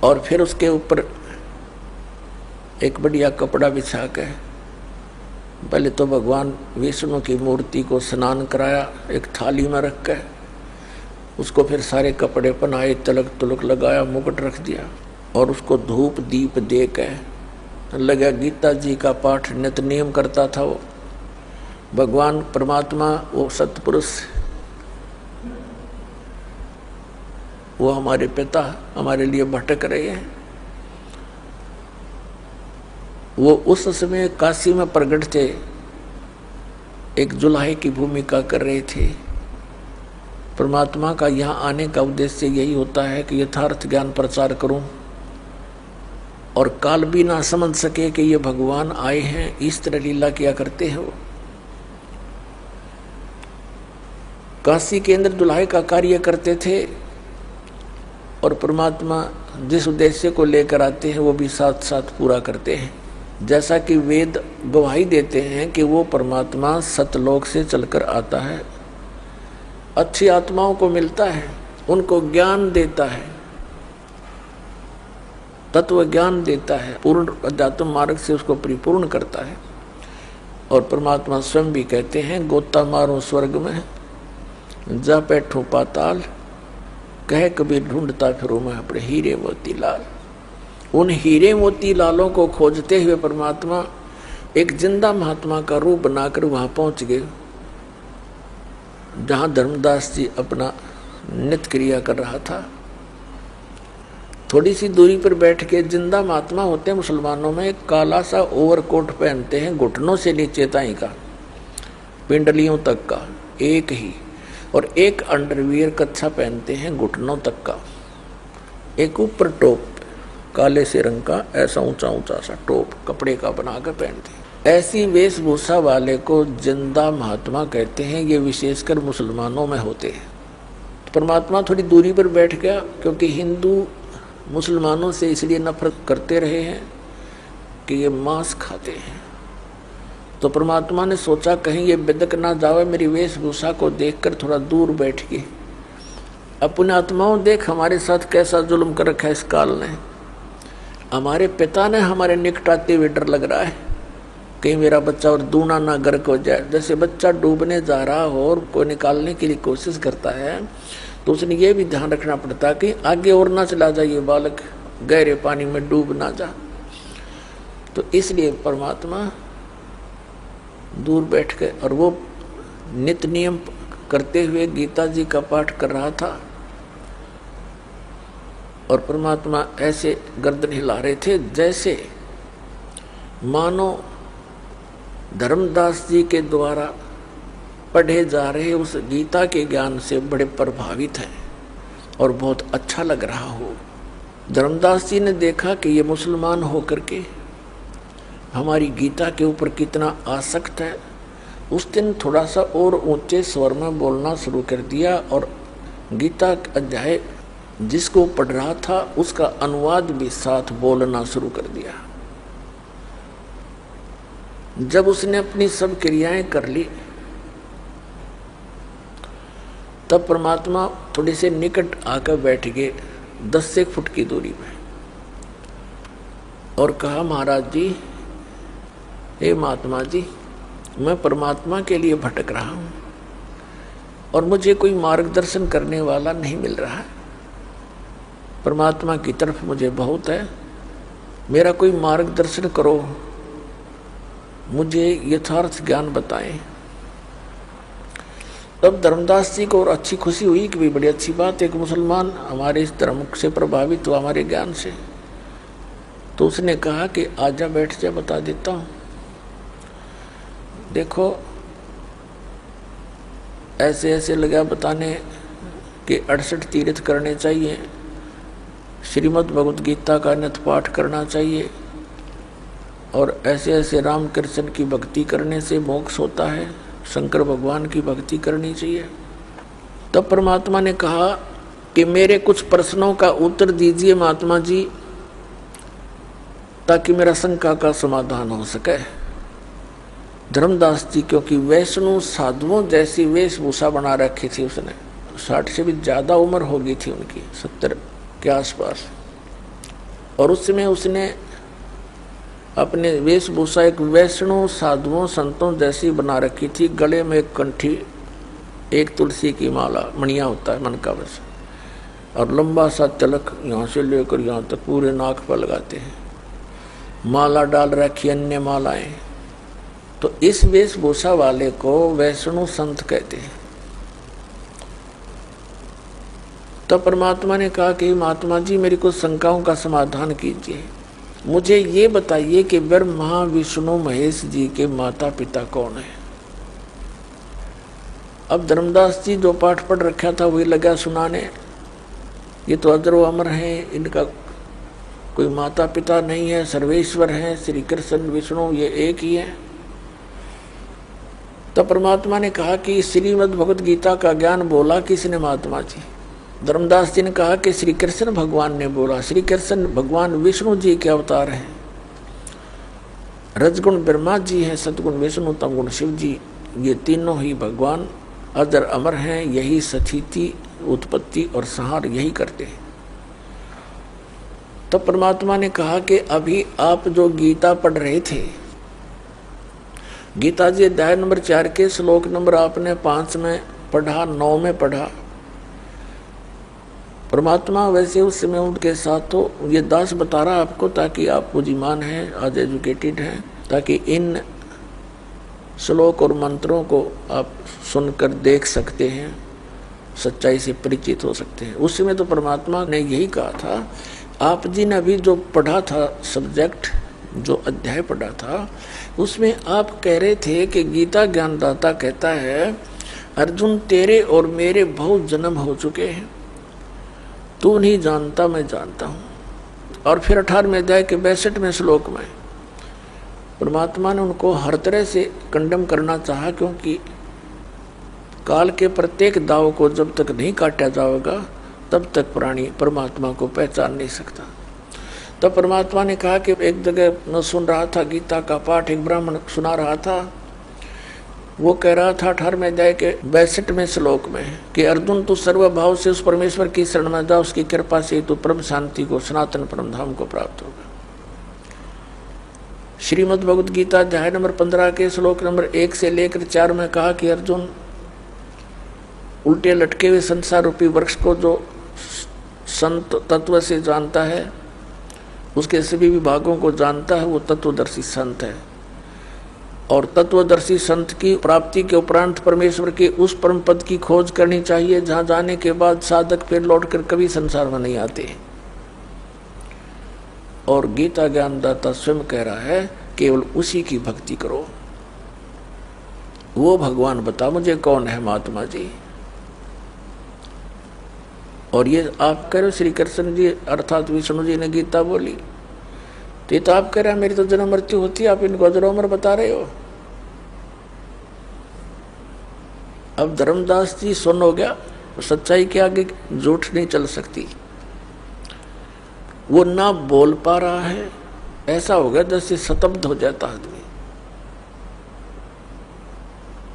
A: और फिर उसके ऊपर एक बढ़िया कपड़ा बिछा के पहले तो भगवान विष्णु की मूर्ति को स्नान कराया, एक थाली में रख के उसको फिर सारे कपड़े पहनाए, तिलक तुलक लगाया, मुकुट रख दिया, और उसको धूप दीप दे के लगा गीता जी का पाठ नित नियम करता था। वो भगवान परमात्मा, वो सतपुरुष, वो हमारे पिता हमारे लिए भटक रहे हैं। वो उस समय काशी में प्रकट थे, एक जुलाहे की भूमिका कर रहे थे। परमात्मा का यहाँ आने का उद्देश्य यही होता है कि यथार्थ ज्ञान प्रचार करूं और काल भी ना समझ सके कि ये भगवान आए हैं। इस तरह लीला किया करते हैं वो। काशी के अंदर दुल्हाई का कार्य करते थे और परमात्मा जिस उद्देश्य को लेकर आते हैं वो भी साथ साथ पूरा करते हैं। जैसा कि वेद गवाही देते हैं कि वो परमात्मा सतलोक से चलकर आता है, अच्छी आत्माओं को मिलता है, उनको ज्ञान देता है, तत्व ज्ञान देता है, पूर्ण अध्यात्म मार्ग से उसको परिपूर्ण करता है। और परमात्मा स्वयं भी कहते हैं, गोता मारो स्वर्ग में जा बैठो पाताल, कह कबीर ढूंढता फिरूं मैं अपने हीरे मोती लाल। उन हीरे मोती लालों को खोजते हुए परमात्मा एक जिंदा महात्मा का रूप बनाकर वहां पहुंच गए, जहां धर्मदास जी अपना नित्य क्रिया कर रहा था। थोड़ी सी दूरी पर बैठ के जिंदा महात्मा होते हैं मुसलमानों में, एक काला सा ओवरकोट पहनते हैं, घुटनों से नीचे ताई का, पिंडलियों तक का एक ही, और एक अंडरवियर कच्छा पहनते हैं घुटनों तक का, एक ऊपर टोप काले से रंग का ऐसा ऊंचा ऊंचा सा टोप कपड़े का बनाकर पहनते हैं। ऐसी वेशभूषा वाले को जिंदा महात्मा कहते हैं। ये विशेषकर मुसलमानों में होते हैं। परमात्मा थोड़ी दूरी पर बैठ गया, क्योंकि हिंदू मुसलमानों से इसलिए नफरत करते रहे हैं कि ये मांस खाते हैं। तो परमात्मा ने सोचा कहीं ये बिदक ना जावे मेरी वेशभूषा को देखकर, थोड़ा दूर बैठ के अपने आत्माओं देख हमारे साथ कैसा जुल्म कर रखा है इस काल ने। हमारे पिता ने हमारे निकट आते हुए डर लग रहा है कहीं मेरा बच्चा और दूना ना गर्क हो जाए। जैसे बच्चा डूबने जा रहा हो और को निकालने के लिए कोशिश करता है, तो उसने ये भी ध्यान रखना पड़ता कि आगे और ना चला जाए ये बालक, गहरे पानी में डूब ना जा। तो इसलिए परमात्मा दूर बैठ के, और वो नित्य नियम करते हुए गीता जी का पाठ कर रहा था, और परमात्मा ऐसे गर्दन हिला रहे थे जैसे मानो धर्मदास जी के द्वारा पढ़े जा रहे उस गीता के ज्ञान से बड़े प्रभावित हैं और बहुत अच्छा लग रहा हो। धर्मदास जी ने देखा कि ये मुसलमान होकर के हमारी गीता के ऊपर कितना आसक्त है। उस दिन थोड़ा सा और ऊंचे स्वर में बोलना शुरू कर दिया, और गीता अध्याय जिसको पढ़ रहा था उसका अनुवाद भी साथ बोलना शुरू कर दिया। जब उसने अपनी सब क्रियाएं कर ली, तब परमात्मा थोड़े से निकट आकर बैठ गए 10 फुट की दूरी में, और कहा महाराज जी, हे महात्मा जी, मैं परमात्मा के लिए भटक रहा हूं और मुझे कोई मार्गदर्शन करने वाला नहीं मिल रहा है। परमात्मा की तरफ मुझे बहुत है, मेरा कोई मार्गदर्शन करो, मुझे यथार्थ ज्ञान बताएं। तब धर्मदास जी को और अच्छी खुशी हुई कि भी बड़ी अच्छी बात, एक मुसलमान हमारे इस धर्म से प्रभावित हुआ, हमारे ज्ञान से। तो उसने कहा कि आजा, बैठ जा, बता देता हूँ। देखो ऐसे ऐसे लगा बताने कि 68 तीर्थ करने चाहिए, श्रीमद् भगवद गीता का नित्य पाठ करना चाहिए, और ऐसे ऐसे राम कृष्ण की भक्ति करने से मोक्ष होता है, शंकर भगवान की भक्ति करनी चाहिए। तब परमात्मा ने कहा कि मेरे कुछ प्रश्नों का उत्तर दीजिए महात्मा जी, ताकि मेरा शंका का समाधान हो सके। धर्मदास जी क्योंकि वैष्णव साधुओं जैसी वेशभूषा बना रखी थी उसने, 60 से भी ज़्यादा उम्र हो गई थी उनकी, 70 के आसपास, और उस समय उसने अपने वेशभूषा एक वैष्णव साधुओं संतों जैसी बना रखी थी। गले में एक कंठी, एक तुलसी की माला, मणिया होता है मन का बस, और लंबा सा तिलक यहाँ से लेकर यहाँ तक पूरे नाक पर लगाते हैं, माला डाल रखी अन्य मालाएं। तो इस वेशभूषा वाले को वैष्णव संत कहते हैं। तब परमात्मा ने कहा कि महात्मा जी मेरी कुछ शंकाओं का समाधान कीजिए, मुझे ये बताइए कि ब्रह्मा विष्णु महेश जी के माता पिता कौन है। अब धर्मदास जी जो पाठ पढ़ रखा था वही लगा सुनाने, ये तो अजर व अमर हैं, इनका कोई माता पिता नहीं है, सर्वेश्वर हैं, श्री कृष्ण विष्णु ये एक ही है। तब परमात्मा ने कहा कि श्रीमद् भगवत गीता का ज्ञान बोला किसने महात्मा जी। धर्मदास जी ने कहा कि श्री कृष्ण भगवान ने बोला। श्री कृष्ण भगवान विष्णु जी के अवतार हैं, रजगुण ब्रह्मा जी हैं, सतगुण विष्णु, तमगुण शिव जी, ये तीनों ही भगवान अजर अमर हैं, यही सथिति उत्पत्ति और संहार यही करते हैं। तब परमात्मा ने कहा कि अभी आप जो गीता पढ़ रहे थे, गीता जी अध्याय नंबर 4 के श्लोक नंबर आपने 5 में पढ़ा, 9 में पढ़ा। परमात्मा वैसे उस समय उनके साथ हो, ये दास बता रहा आपको ताकि आप बुद्धिमान हैं, आज एजुकेटेड हैं, ताकि इन श्लोक और मंत्रों को आप सुनकर देख सकते हैं, सच्चाई से परिचित हो सकते हैं। उस समय तो परमात्मा ने यही कहा था। आप जी ने अभी जो पढ़ा था सब्जेक्ट, जो अध्याय पढ़ा था, उसमें आप कह रहे थे कि गीता ज्ञानदाता कहता है अर्जुन तेरे और मेरे बहुत जन्म हो चुके हैं, तू नहीं जानता मैं जानता हूँ। और फिर 18वें अध्याय के 62वें श्लोक में परमात्मा ने उनको हर तरह से कंडम करना चाहा, क्योंकि काल के प्रत्येक दाव को जब तक नहीं काटा जाएगा तब तक प्राणी परमात्मा को पहचान नहीं सकता। तब परमात्मा ने कहा कि एक जगह मैं सुन रहा था गीता का पाठ, एक ब्राह्मण सुना रहा था, वो कह रहा था 18वें अध्याय के 62वें श्लोक में कि अर्जुन तू सर्वभाव से उस परमेश्वर की शरण में जा, उसकी कृपा से तू परम शांति को, सनातन परम धाम को प्राप्त होगा। श्रीमद् भगवत गीता अध्याय नंबर 15 के श्लोक नंबर 1 से लेकर 4 में कहा कि अर्जुन उल्टे लटके हुए संसार रूपी वृक्ष को जो संत तत्व से जानता है, उसके सभी विभागों को जानता है, वो तत्वदर्शी संत है। और तत्वदर्शी संत की प्राप्ति के उपरांत परमेश्वर के उस परम पद की खोज करनी चाहिए जहां जाने के बाद साधक फिर लौटकर कभी संसार में नहीं आते। और गीता ज्ञानदाता स्वयं कह रहा है केवल उसी की भक्ति करो। वो भगवान बता मुझे कौन है महात्मा जी। और ये आप कह रहे हो श्री कृष्ण जी अर्थात विष्णु जी ने गीता बोली, तो ये तो आप कह रहे हैं मेरी तो जन्म मृत्यु होती है, आप इनको अजर अमर बता रहे हो। अब धर्मदास जी सुन हो गया, सच्चाई के आगे झूठ नहीं चल सकती। वो ना बोल पा रहा है, ऐसा हो गया जैसे स्तब्ध हो जाता आदमी।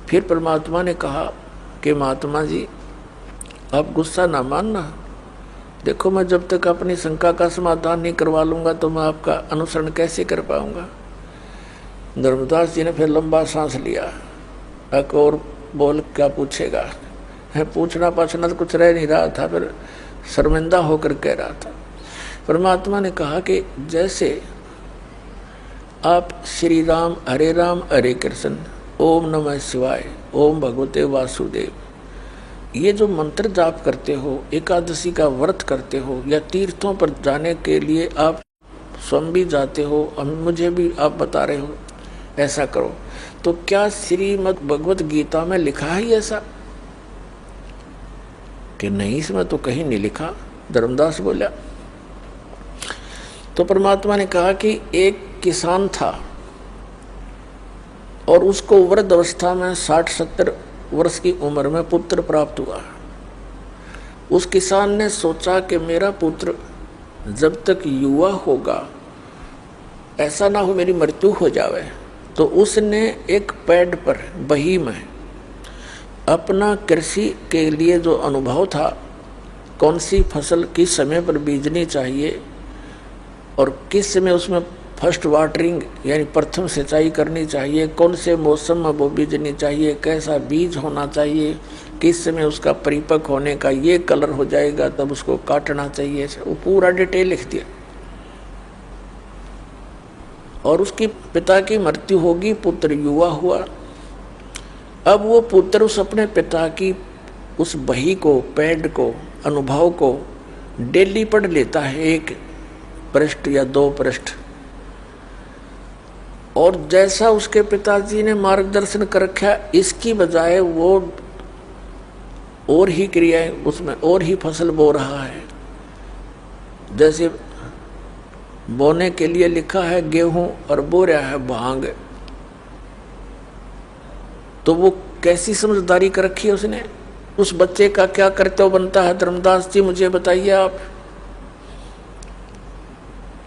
A: फिर परमात्मा ने कहा कि महात्मा जी आप गुस्सा ना मानना, देखो मैं जब तक अपनी शंका का समाधान नहीं करवा लूंगा तो मैं आपका अनुसरण कैसे कर पाऊंगा। धर्मदास जी ने फिर लंबा सांस लिया, एक और बोल क्या पूछेगा, है पूछना पाछना तो कुछ रह नहीं रहा था, फिर शर्मिंदा होकर कह रहा था। परमात्मा ने कहा कि जैसे आप श्री राम हरे कृष्ण ओम नमः शिवाय ओम भगवते वासुदेव ये जो मंत्र जाप करते हो, एकादशी का व्रत करते हो, या तीर्थों पर जाने के लिए आप स्वयं भी जाते हो, मुझे भी आप बता रहे हो ऐसा करो, तो क्या श्रीमद् भगवत गीता में लिखा है ऐसा कि नहीं? इसमें तो कहीं नहीं लिखा। धर्मदास बोला। तो परमात्मा ने कहा कि एक किसान था और उसको वृद्ध अवस्था में 60-70 वर्ष की उम्र में पुत्र प्राप्त हुआ। उस किसान ने सोचा कि मेरा पुत्र जब तक युवा होगा, ऐसा ना हो मेरी मृत्यु हो जावे, तो उसने एक पेड़ पर बही में अपना कृषि के लिए जो अनुभव था, कौन सी फसल किस समय पर बीजनी चाहिए और किस समय उसमें फर्स्ट वाटरिंग यानी प्रथम सिंचाई करनी चाहिए, कौन से मौसम में वो बीजनी चाहिए, कैसा बीज होना चाहिए, किस समय उसका परिपक्व होने का ये कलर हो जाएगा तब उसको काटना चाहिए, वो पूरा डिटेल लिख दिया। और उसकी पिता की मृत्यु होगी, पुत्र युवा हुआ। अब वो पुत्र उस अपने पिता की उस बही को, पैड को, अनुभव को डेली पढ़ लेता है, 1 पृष्ठ या 2 पृष्ठ। और जैसा उसके पिताजी ने मार्गदर्शन कर रखा, इसकी बजाय वो और ही क्रियाएं, उसमें और ही फसल बो रहा है। जैसे बोने के लिए लिखा है गेहूं और बो रहा है भांग, तो वो कैसी समझदारी कर रखी है उसने। उस बच्चे का क्या कर्तव्य बनता है धर्मदास जी, मुझे बताइए आप।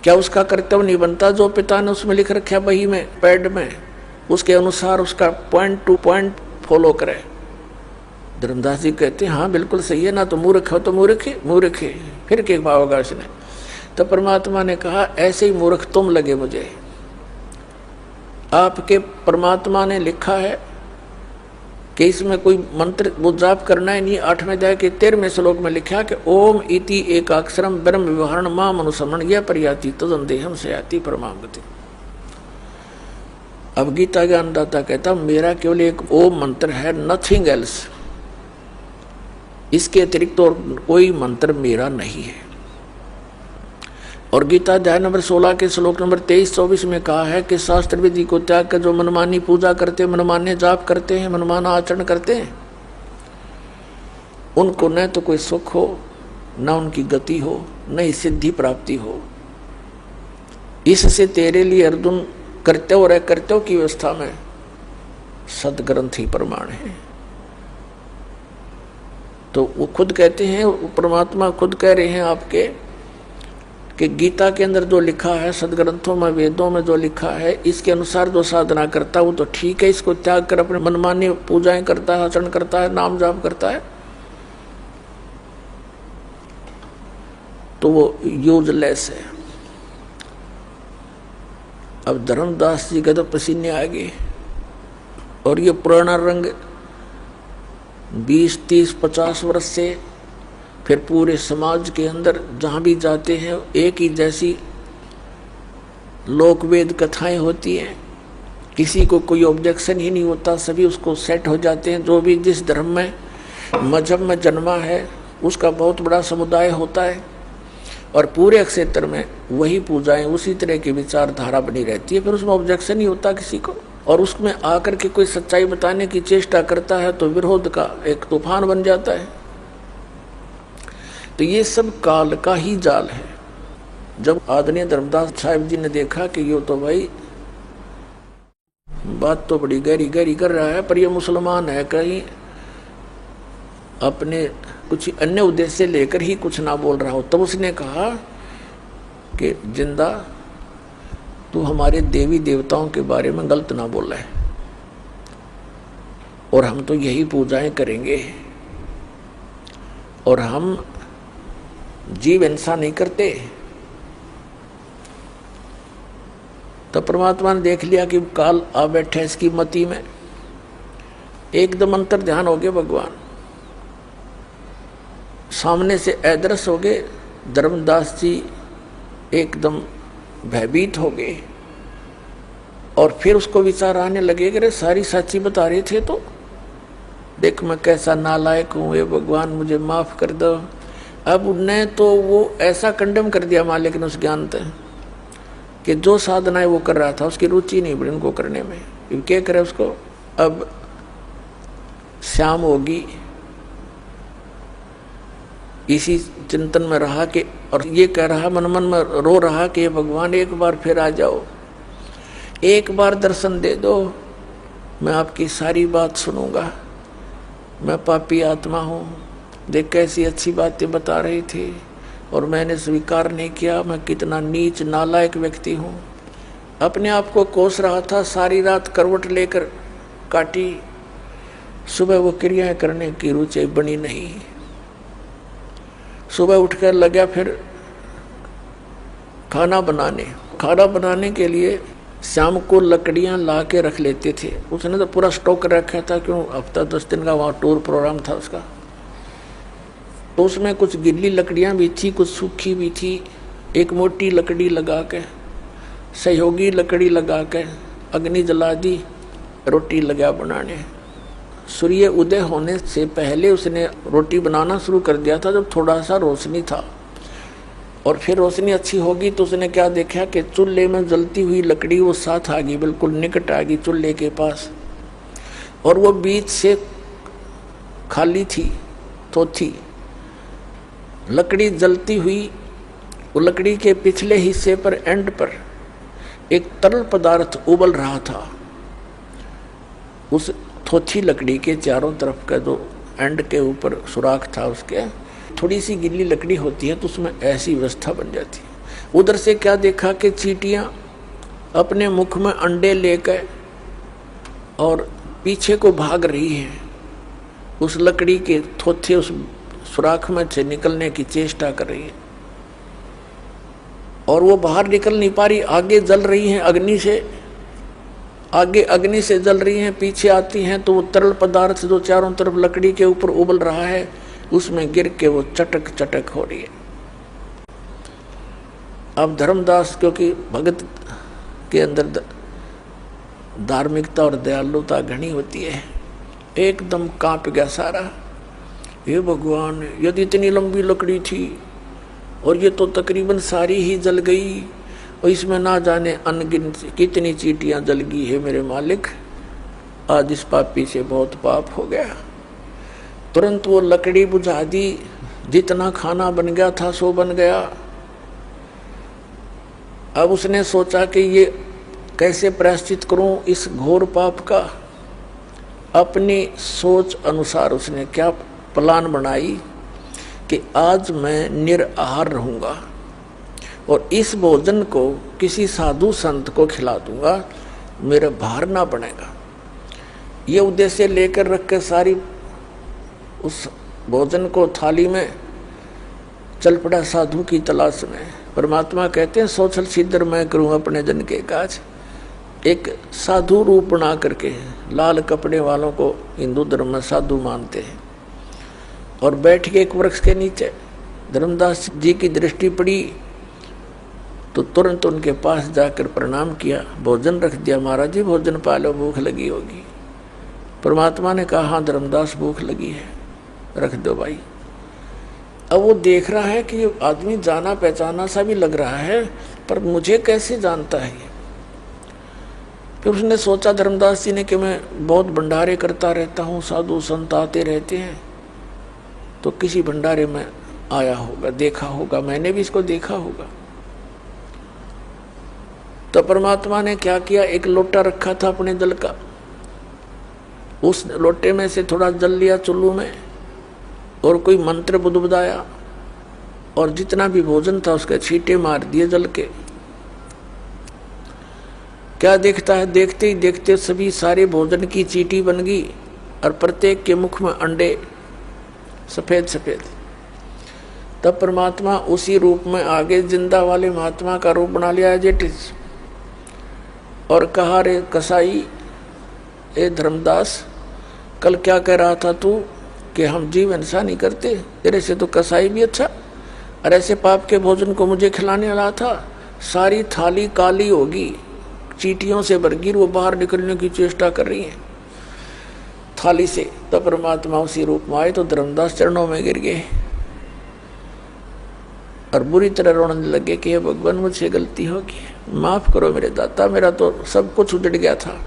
A: क्या उसका कर्तव्य नहीं बनता जो पिता ने उसमें लिख रखा है बही में, पैड में, उसके अनुसार उसका पॉइंट टू पॉइंट फॉलो करे। धर्मदास जी कहते हैं हाँ बिल्कुल सही है ना, तो मूर्ख हो तो मूर्ख है। फिर क्या पाओगा उसने। तो परमात्मा ने कहा ऐसे ही मूर्ख तुम लगे मुझे। आपके परमात्मा ने लिखा है कि इसमें कोई मंत्र वो जाप करना ही नहीं। 8वें अध्याय के 13वें श्लोक में लिखा कि ओम इति एकाक्षरम ब्रह्म विवरण माम अनुसमण यह प्रयाति तदंदेहम से आती परमागति। अब गीता ज्ञानदाता कहता मेरा केवल एक ओम मंत्र है, नथिंग एल्स। इसके अतिरिक्त और कोई मंत्र मेरा नहीं है। और गीता अध्याय नंबर 16 के श्लोक नंबर 23-24 में कहा है कि शास्त्र विधि को त्याग कर जो मनमानी पूजा करते, मनमाने जाप करते हैं, मनमाना आचरण करते हैं, उनको न तो कोई सुख हो, न उनकी गति हो, न ही सिद्धि प्राप्ति हो। इससे तेरे लिए अर्जुन कर्तव्य और अकर्तव्य की व्यवस्था में सदग्रंथ ही प्रमाण है। तो वो खुद कहते हैं, परमात्मा खुद कह रहे हैं आपके कि गीता के अंदर जो लिखा है, सदग्रंथों में, वेदों में जो लिखा है, इसके अनुसार जो साधना करता है वो तो ठीक है। इसको त्याग कर अपने मनमानी पूजाएं करता है, आचरण करता है, नाम जाप करता है, तो वो यूजलेस है। अब धर्मदास जी के तो पसीने आ गए। और ये पुराना रंग 20, 30, 50 वर्ष से फिर पूरे समाज के अंदर जहाँ भी जाते हैं एक ही जैसी लोकवेद कथाएं होती हैं, किसी को कोई ऑब्जेक्शन ही नहीं होता, सभी उसको सेट हो जाते हैं। जो भी जिस धर्म में, मजहब में जन्मा है उसका बहुत बड़ा समुदाय होता है और पूरे क्षेत्र में वही पूजाएं, उसी तरह की विचारधारा बनी रहती है, फिर उसमें ऑब्जेक्शन ही होता किसी को। और उसमें आकर के कोई सच्चाई बताने की चेष्टा करता है तो विरोध का एक तूफान बन जाता है। तो ये सब काल का ही जाल है। जब आदरणीय धर्मदास साहिब जी ने देखा कि ये तो भाई बात तो बड़ी गहरी गहरी कर रहा है, पर ये मुसलमान है, कहीं अपने कुछ अन्य उद्देश्य लेकर ही कुछ ना बोल रहा हो, तब उसने कहा कि जिंदा तू हमारे देवी देवताओं के बारे में गलत ना बोला है, और हम तो यही पूजाएं करेंगे, और हम जीव हिंसा नहीं करते। तो परमात्मा ने देख लिया कि काल आ बैठे इसकी मति में, एकदम अंतर ध्यान हो गए भगवान, सामने से अदृश्य हो गए। धर्मदास जी एकदम भयभीत हो गए और फिर उसको विचार आने लगे कि अरे सारी सच्ची बता रहे थे तो देख मैं कैसा नालायक हूँ, ये भगवान मुझे माफ कर दो। अब उनने तो वो ऐसा कंडेम कर दिया मालिक ने उस ज्ञान से कि जो साधनाएं वो कर रहा था उसकी रुचि नहीं बड़ी उनको करने में। क्या करे उसको, अब शाम होगी इसी चिंतन में रहा कि, और ये कह रहा मन मन में रो रहा कि भगवान एक बार फिर आ जाओ, एक बार दर्शन दे दो, मैं आपकी सारी बात सुनूंगा। मैं पापी आत्मा हूँ, देख कैसी अच्छी बातें बता रही थी और मैंने स्वीकार नहीं किया, मैं कितना नीच नालायक व्यक्ति हूँ। अपने आप को कोस रहा था, सारी रात करवट लेकर काटी, सुबह वो क्रियाएं करने की रुचि बनी नहीं। सुबह उठकर लगा फिर खाना बनाने, खाना बनाने के लिए शाम को लकड़ियां ला के रख लेते थे। उसने तो पूरा स्टॉक रखा था, क्यों हफ्ता 10 दिन का वहाँ टूर प्रोग्राम था उसका। तो उसमें कुछ गिल्ली लकड़ियां भी थी, कुछ सूखी भी थी। एक मोटी लकड़ी लगा के, सहयोगी लकड़ी लगा के अग्नि जला दी, रोटी लगा बनाने। सूर्य उदय होने से पहले उसने रोटी बनाना शुरू कर दिया था, जब थोड़ा सा रोशनी था। और फिर रोशनी अच्छी होगी तो उसने क्या देखा कि चूल्हे में जलती हुई लकड़ी वो साथ आ गई, बिल्कुल निकट आ गई चूल्हे के पास, और वो बीच से खाली थी, थोथी लकड़ी जलती हुई। वो लकड़ी के पिछले हिस्से पर, एंड पर एक तरल पदार्थ उबल रहा था। उस थोथी लकड़ी के चारों तरफ का जो एंड के ऊपर सुराख था, उसके थोड़ी सी गिल्ली लकड़ी होती है तो उसमें ऐसी व्यवस्था बन जाती है। उधर से क्या देखा कि चींटियां अपने मुख में अंडे लेकर और पीछे को भाग रही हैं, उस लकड़ी के थोथे उस सुराख में से निकलने की चेष्टा कर रही है। और वो बाहर निकल नहीं पा रही, आगे जल रही हैं अग्नि से, आगे अग्नि से जल रही हैं, पीछे आती हैं तो वो तरल पदार्थ जो चारों तरफ लकड़ी के ऊपर उबल रहा है, उसमें गिर के वो चटक चटक हो रही है। अब धर्मदास, क्योंकि भगत के अंदर धार्मिकता और दयालुता घनी होती है, एकदम कांप गया सारा। हे भगवान, यदि इतनी लंबी लकड़ी थी और ये तो तकरीबन सारी ही जल गई, और इसमें ना जाने अनगिनत कितनी चींटियां जल गई है मेरे मालिक, आज इस पापी से बहुत पाप हो गया। तुरंत वो लकड़ी बुझा दी, जितना खाना बन गया था सो बन गया। अब उसने सोचा कि ये कैसे प्रायश्चित करूं इस घोर पाप का। अपनी सोच अनुसार उसने क्या प्लान बनाई कि आज मैं निराहार रहूंगा और इस भोजन को किसी साधु संत को खिला दूंगा, मेरा भार ना बनेगा। ये उद्देश्य लेकर रख के सारी उस भोजन को थाली में चल पड़ा साधु की तलाश में। परमात्मा कहते हैं, सोचल सिद्धर मैं करूं अपने जन के काज। एक साधु रूप बना करके, लाल कपड़े वालों को हिंदू धर्म में साधु मानते हैं, और बैठ के एक वृक्ष के नीचे धर्मदास जी की दृष्टि पड़ी तो तुरंत उनके पास जाकर प्रणाम किया, भोजन रख दिया। महाराज जी भोजन पा लो, भूख लगी होगी। परमात्मा ने कहा, हाँ धर्मदास भूख लगी है, रख दो भाई। अब वो देख रहा है कि आदमी जाना पहचाना सा भी लग रहा है, पर मुझे कैसे जानता है ये। फिर उसने सोचा धर्मदास जी ने कि मैं बहुत भंडारे करता रहता हूँ, साधु संत आते रहते हैं, तो किसी भंडारे में आया होगा, देखा होगा, मैंने भी इसको देखा होगा। तो परमात्मा ने क्या किया, एक लोटा रखा था अपने जल का, उस लोटे में से थोड़ा जल लिया चुल्लू में, और कोई मंत्र बुदबुदाया, और जितना भी भोजन था उसके छींटे मार दिए जल के। क्या देखता है, देखते ही देखते सभी सारे भोजन की चींटी बन गई, और प्रत्येक के मुख में अंडे सफेद सफेद। तब परमात्मा उसी रूप में आगे जिंदा वाले महात्मा का रूप बना लिया जेटिस, और कहा, रे कसाई, ए धर्मदास, कल क्या कह रहा था तू कि हम जीव हिंसा नहीं करते, तेरे से तो कसाई भी अच्छा, और ऐसे पाप के भोजन को मुझे खिलाने वाला था। सारी थाली काली होगी, चींटियों से भरगी, वो बाहर निकलने की चेष्टा कर रही हैं थाली से। तब परमात्मा उसी रूप में आए तो धर्मदास चरणों में गिर गए और बुरी तरह रोने लगे कि भगवान मुझसे गलती होगी, माफ करो मेरे दाता, मेरा तो सब कुछ उजड़ गया था,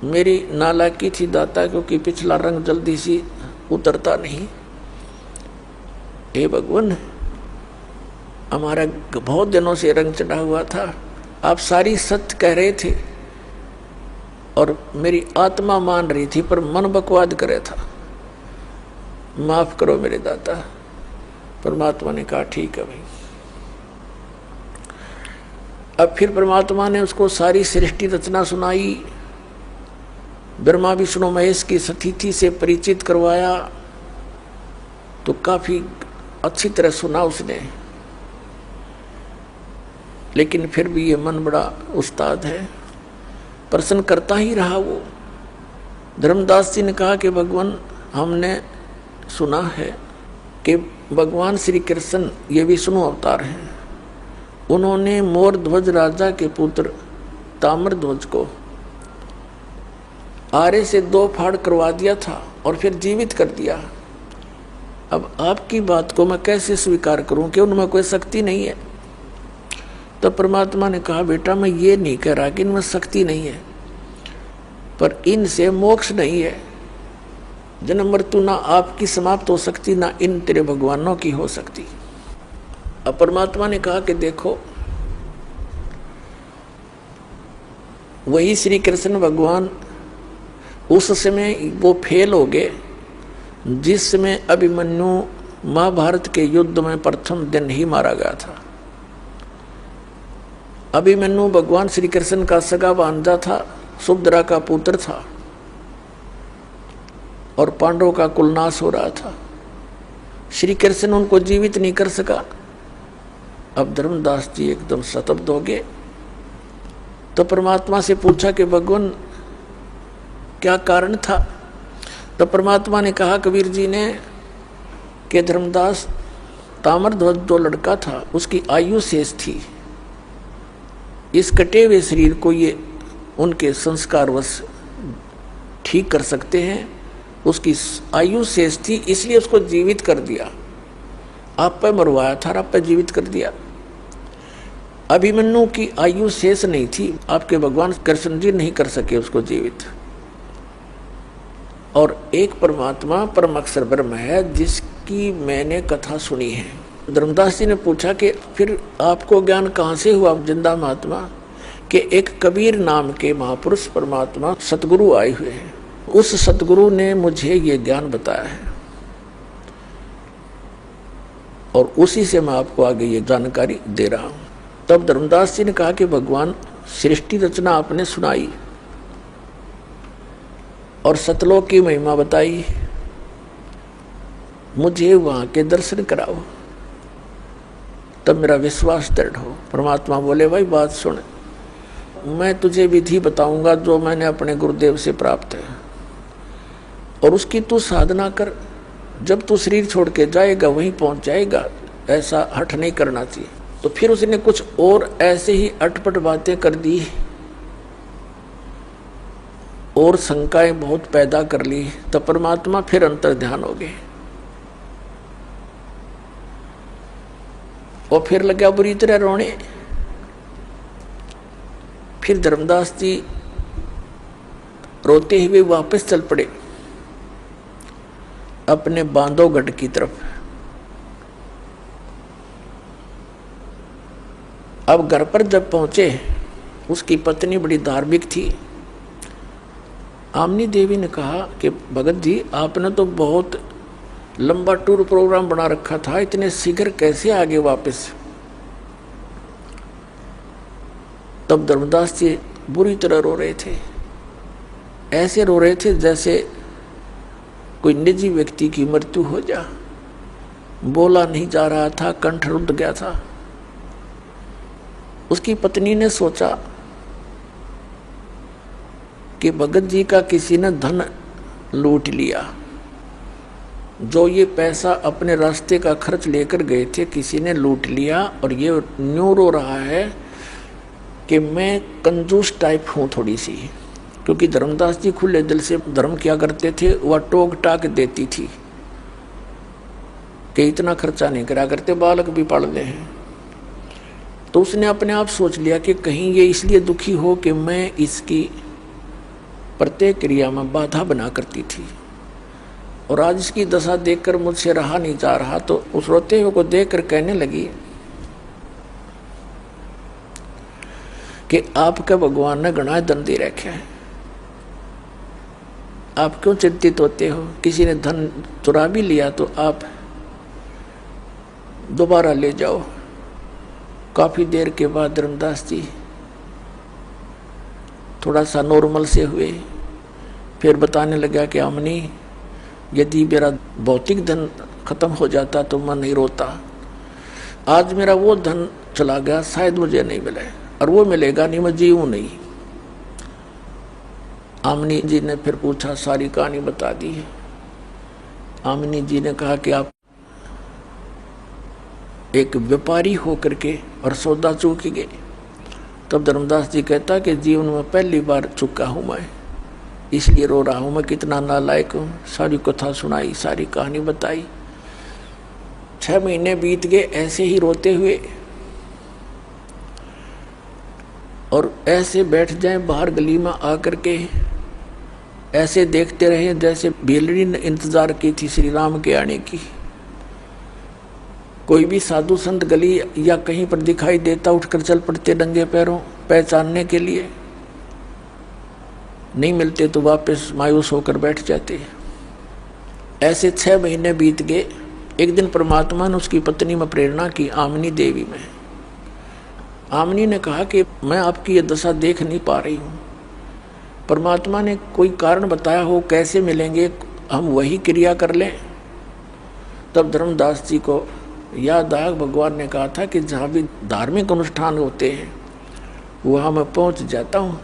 A: मेरी नालायकी थी दाता, क्योंकि पिछला रंग जल्दी सी उतरता नहीं। हे भगवान, हमारा बहुत दिनों से रंग चढ़ा हुआ था, आप सारी सत्य कह रहे थे और मेरी आत्मा मान रही थी, पर मन बकवाद करे था, माफ करो मेरे दाता। परमात्मा ने कहा, ठीक है भाई। अब फिर परमात्मा ने उसको सारी सृष्टि रचना सुनाई, ब्रह्मा विष्णु महेश की स्थिति से परिचित करवाया, तो काफी अच्छी तरह सुना उसने। लेकिन फिर भी ये मन बड़ा उस्ताद है, प्रश्न करता ही रहा वो। धर्मदास जी ने कहा कि भगवान, हमने सुना है कि भगवान श्री कृष्ण ये विष्णु अवतार हैं। उन्होंने मोर ध्वज राजा के पुत्र ताम्र ध्वज को आरे से 2 फाड़ करवा दिया था और फिर जीवित कर दिया। अब आपकी बात को मैं कैसे स्वीकार करूं कि उनमें कोई शक्ति नहीं है? तब परमात्मा ने कहा, बेटा मैं ये नहीं कह रहा कि इनमें शक्ति नहीं है, पर इनसे मोक्ष नहीं है। जन्म मृत्यु ना आपकी समाप्त हो सकती, ना इन तेरे भगवानों की हो सकती। अब परमात्मा ने कहा कि देखो, वही श्री कृष्ण भगवान उस समय वो फेल हो गए जिस समय अभिमन्यु महाभारत के युद्ध में प्रथम दिन ही मारा गया था। अभिमन्यु भगवान श्री कृष्ण का सगा भांजा था, सुभद्रा का पुत्र था और पांडवों का कुलनाश हो रहा था। श्री कृष्ण उनको जीवित नहीं कर सका। अब धर्मदास जी एकदम स्तब्ध हो गए। तो परमात्मा से पूछा कि भगवान क्या कारण था? तो परमात्मा ने कहा कबीर जी ने कि धर्मदास, ताम्रध्वज जो लड़का था उसकी आयु शेष थी। इस कटे हुए शरीर को ये उनके संस्कारवश ठीक कर सकते हैं। उसकी आयु शेष थी, इसलिए उसको जीवित कर दिया। आप पे मरवाया था, आप पे जीवित कर दिया। अभिमन्यु की आयु शेष नहीं थी, आपके भगवान कृष्ण जी नहीं कर सके उसको जीवित। और एक परमात्मा परम अक्षर ब्रह्म है जिसकी मैंने कथा सुनी है। धर्मदास जी ने पूछा कि फिर आपको ज्ञान कहाँ से हुआ जिंदा महात्मा? कि एक कबीर नाम के महापुरुष परमात्मा सतगुरु आए हुए हैं, उस सतगुरु ने मुझे ये ज्ञान बताया है और उसी से मैं आपको आगे ये जानकारी दे रहा हूँ। तब धर्मदास जी ने कहा कि भगवान, सृष्टि रचना आपने सुनाई और सतलोक की महिमा बताई, मुझे वहां के दर्शन कराओ तब मेरा विश्वास दृढ़ हो। परमात्मा बोले, भाई बात सुन, मैं तुझे विधि बताऊंगा जो मैंने अपने गुरुदेव से प्राप्त है और उसकी तू साधना कर। जब तू शरीर छोड़ के जाएगा वहीं पहुंच जाएगा, ऐसा हठ नहीं करना चाहिए। तो फिर उसने कुछ और ऐसे ही अटपट बातें कर दी और शंकाएं बहुत पैदा कर ली। तब परमात्मा फिर अंतर ध्यान हो गए और फिर लगा बुरी तरह रोने। फिर धर्मदास जी रोते हुए वापस चल पड़े अपने बांधवगढ़ की तरफ। अब घर पर जब पहुंचे, उसकी पत्नी बड़ी धार्मिक थी। आमनी देवी ने कहा कि भगत जी, आपने तो बहुत लंबा टूर प्रोग्राम बना रखा था, इतने शीघ्र कैसे आगे वापस? तब धर्मदास जी बुरी तरह रो रहे थे। ऐसे रो रहे थे जैसे कोई निजी व्यक्ति की मृत्यु हो जा। बोला नहीं जा रहा था, कंठ रुंध गया था। उसकी पत्नी ने सोचा कि भगत जी का किसी ने धन लूट लिया, जो ये पैसा अपने रास्ते का खर्च लेकर गए थे किसी ने लूट लिया और ये न्यू रो रहा है कि मैं कंजूस टाइप हूँ थोड़ी सी। क्योंकि धर्मदास जी खुले दिल से धर्म क्या करते थे, वह टोक टाक देती थी कि इतना खर्चा नहीं करा करते, बालक भी पढ़ते हैं। तो उसने अपने आप सोच लिया कि कहीं ये इसलिए दुखी हो कि मैं इसकी प्रत्येक क्रिया में बाधा बना करती थी और आज इसकी दशा देखकर मुझसे रहा नहीं जा रहा। तो उस रोते हुए को देखकर कहने लगी कि आपके भगवान ने घना धन दे रखा है, आप क्यों चिंतित होते हो? किसी ने धन चुरा भी लिया तो आप दोबारा ले जाओ। काफी देर के बाद धर्मदास जी थोड़ा सा नॉर्मल से हुए। फिर बताने लगा कि अमनी, यदि मेरा भौतिक धन खत्म हो जाता तो मैं नहीं रोता। आज मेरा वो धन चला गया, शायद मुझे नहीं मिले, और वो मिलेगा नहीं, मैं जीऊँ नहीं। आमिनी जी ने फिर पूछा, सारी कहानी बता दी है। आमिनी जी ने कहा कि आप एक व्यापारी होकर के और सौदा चूक गए। तब धर्मदास जी कहता कि जीवन में पहली बार चुका हूँ मैं, इसलिए रो रहा हूँ, मैं कितना नालायक हूँ। सारी कथा सुनाई, सारी कहानी बताई। 6 महीने बीत गए ऐसे ही रोते हुए, और ऐसे बैठ जाएं बाहर गली में आकर के, ऐसे देखते रहे जैसे बेलड़ी ने इंतजार की थी श्री राम के आने की। कोई भी साधु संत गली या कहीं पर दिखाई देता, उठकर चल पड़ते नंगे पैरों पहचानने के लिए, नहीं मिलते तो वापस मायूस होकर बैठ जाते। ऐसे 6 महीने बीत गए। एक दिन परमात्मा ने उसकी पत्नी में प्रेरणा की, आमिनी देवी में। आमिनी ने कहा कि मैं आपकी ये दशा देख नहीं पा रही हूँ। परमात्मा ने कोई कारण बताया हो, कैसे मिलेंगे, हम वही क्रिया कर लें। तब धर्मदास जी को याद आया, भगवान ने कहा था कि जहाँ भी धार्मिक अनुष्ठान होते हैं वहाँ मैं पहुँच जाता हूँ,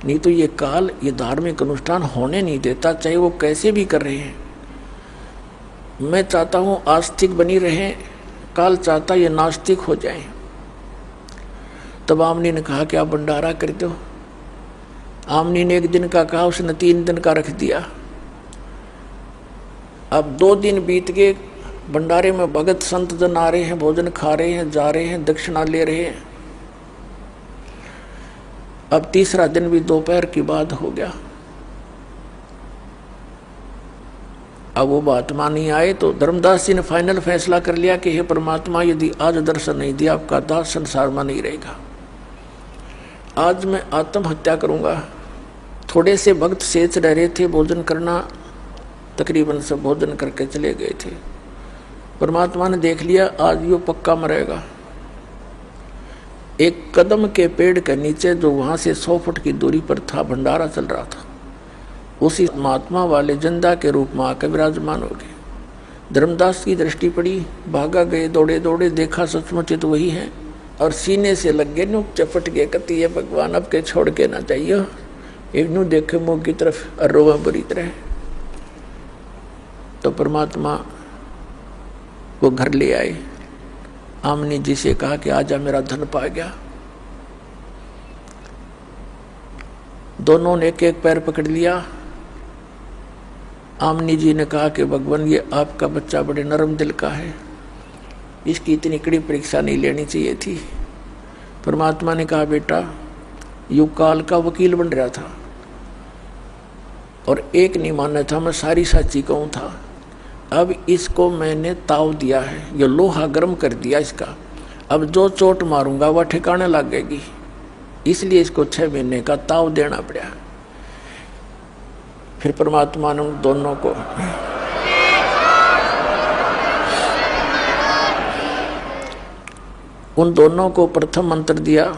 A: नहीं तो ये काल ये धार्मिक अनुष्ठान होने नहीं देता, चाहे वो कैसे भी कर रहे हैं। मैं चाहता हूँ आस्तिक बनी रहें, काल चाहता ये नास्तिक हो जाए। तब आमिनी ने कहा कि आप भंडारा कर दो। आमिनी ने 1 दिन का कहा, उसने 3 दिन का रख दिया। अब 2 दिन बीत गए, भंडारे में भगत संत जन आ रहे हैं, भोजन खा रहे हैं, जा रहे हैं, दक्षिणा ले रहे हैं। अब 3रा दिन भी दोपहर की बात हो गया। अब वो महात्मा नहीं आए तो धर्मदास जी ने फाइनल फैसला कर लिया कि हे परमात्मा, यदि आज दर्शन नहीं दिया, आपका दास संसार में नहीं रहेगा। आज मैं आत्महत्या करूंगा। थोड़े से भक्त शेष रह रहे थे भोजन करना, तकरीबन सब भोजन करके चले गए थे। परमात्मा ने देख लिया आज यो पक्का मरेगा। एक कदम के पेड़ के नीचे, जो वहां से 100 फुट की दूरी पर था, भंडारा चल रहा था। उसी महात्मा वाले जिंदा के रूप में आकर विराजमान हो गए। धर्मदास की दृष्टि पड़ी, भागा गए, दौड़े दौड़े, देखा सचमुच तो वही है, और सीने से लग गए, नु चपट गए, कति ये भगवान अब के छोड़ के ना चाहिए। एक नू देखे मुँह की तरफ और रोवा बुरी तरह। तो परमात्मा वो घर ले आए। आमिनी जी से कहा कि आजा, मेरा धन पा गया। दोनों ने एक एक पैर पकड़ लिया। आमिनी जी ने कहा कि भगवान, ये आपका बच्चा बड़े नरम दिल का है, इसकी इतनी कड़ी परीक्षा नहीं लेनी चाहिए थी। परमात्मा ने कहा, बेटा युग काल का वकील बन रहा था और एक नहीं मानना था, मैं सारी सच्ची कहूँ था। अब इसको मैंने ताव दिया है, ये लोहा गर्म कर दिया इसका। अब जो चोट मारूंगा वह ठिकाने लग गएगी, इसलिए इसको 6 महीने का ताव देना पड़ा। फिर परमात्मा ने दोनों को उन दोनों को प्रथम मंत्र दिया।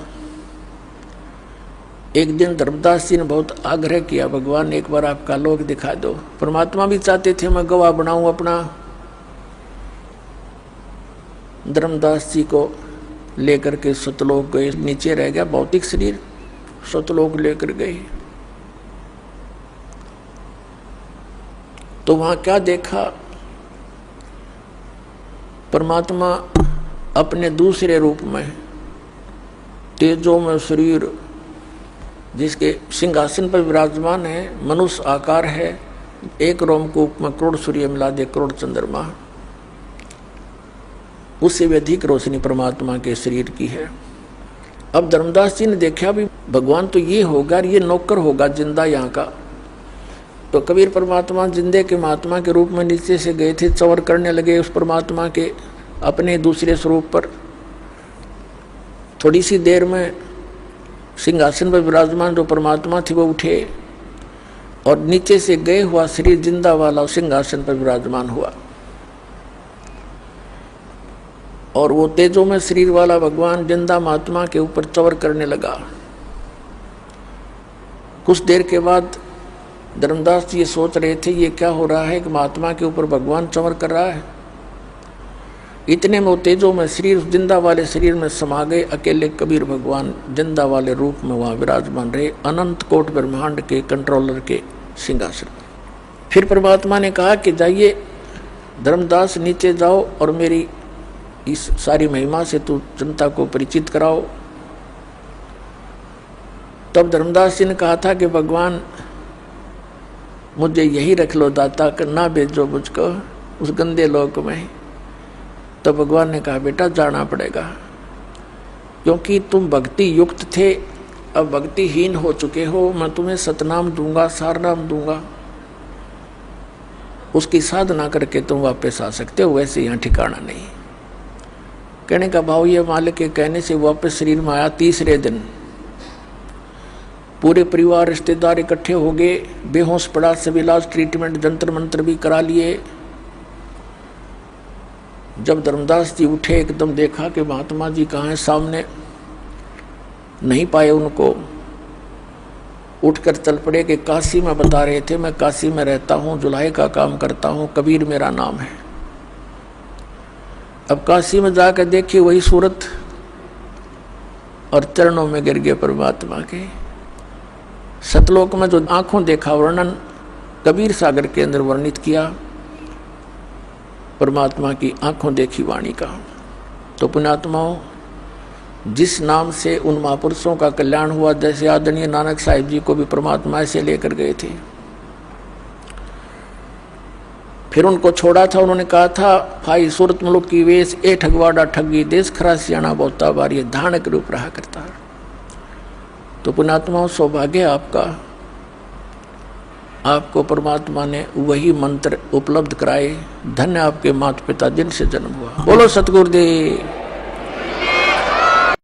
A: एक दिन धर्मदास जी ने बहुत आग्रह किया, भगवान एक बार आपका लोक दिखा दो। परमात्मा भी चाहते थे मैं गवाह बनाऊं अपना। धर्मदास जी को लेकर के सतलोक गए, नीचे रह गया भौतिक शरीर, सतलोक लेकर गए। तो वहां क्या देखा, परमात्मा अपने दूसरे रूप में, तेजो में शरीर, जिसके सिंहासन पर विराजमान है, मनुष्य आकार है, एक रोमकूप में करोड़ सूर्य मिला दे करोड़ चंद्रमा, उससे भी अधिक रोशनी परमात्मा के शरीर की है। अब धर्मदास जी ने देखा भी भगवान तो ये होगा, ये नौकर होगा जिंदा यहाँ का। तो कबीर परमात्मा जिंदे के महात्मा के रूप में नीचे से गए थे, चवर करने लगे उस परमात्मा के अपने दूसरे स्वरूप पर। थोड़ी सी देर में सिंहासन पर विराजमान जो परमात्मा थे वो उठे और नीचे से गए हुआ शरीर जिंदा वाला सिंहासन पर विराजमान हुआ, और वो तेजों में शरीर वाला भगवान जिंदा महात्मा के ऊपर चवर करने लगा। कुछ देर के बाद धर्मदास जी ये सोच रहे थे ये क्या हो रहा है कि महात्मा के ऊपर भगवान चवर कर रहा है। इतने में वो तेजो में शरीर जिंदा वाले शरीर में समा गए। अकेले कबीर भगवान जिंदा वाले रूप में वहां विराजमान रहे, अनंत कोट ब्रह्मांड के कंट्रोलर के सिंहासन पर। फिर परमात्मा ने कहा कि जाइए धर्मदास, नीचे जाओ और मेरी इस सारी महिमा से तू जनता को परिचित कराओ। तब धर्मदास जी ने कहा था कि भगवान मुझे यही रख लो दाता, कि ना भेजो मुझको उस गंदे लोक में। तो भगवान ने कहा बेटा जाना पड़ेगा, क्योंकि तुम भक्ति युक्त थे, अब भक्तिहीन हो चुके हो। मैं तुम्हें सतनाम दूंगा, सारनाम दूंगा, उसकी साधना करके तुम वापस आ सकते हो, वैसे यहाँ ठिकाना नहीं। कहने का भाव ये मालिक के कहने से वापस शरीर में आया। तीसरे दिन पूरे परिवार रिश्तेदार इकट्ठे हो गए, बेहोश पड़ा, सब इलाज ट्रीटमेंट जंतर मंत्र भी करा लिए। जब धर्मदास जी उठे एकदम देखा कि महात्मा जी कहाँ हैं, सामने नहीं पाए उनको। उठकर चल पड़े कि काशी में बता रहे थे, मैं काशी में रहता हूँ, जुलाई का काम करता हूँ, कबीर मेरा नाम है। अब काशी में जाकर देखी वही सूरत और चरणों में गिर गए परमात्मा के। सतलोक में जो आंखों देखा वर्णन कबीर सागर के अंदर वर्णित किया, परमात्मा की आंखों देखी वाणी का। तो पुण्यात्माओं, जिस नाम से उन महापुरुषों का कल्याण हुआ, जैसे आदरणीय नानक साहिब जी को भी परमात्मा ऐसे लेकर गए थे। फिर उनको छोड़ा था, उन्होंने कहा था भाई सूरत मुलुक की वेश ए ठगवाड़ा ठगी, देश खरा सियाणा बहुता बार, ये धारणक रूप रहा करता है। तो पुण्यात्माओं, सौभाग्य आपका, आपको परमात्मा ने वही मंत्र उपलब्ध कराए। धन्य आपके माता पिता जिनसे जन्म हुआ। बोलो सतगुरुदेव।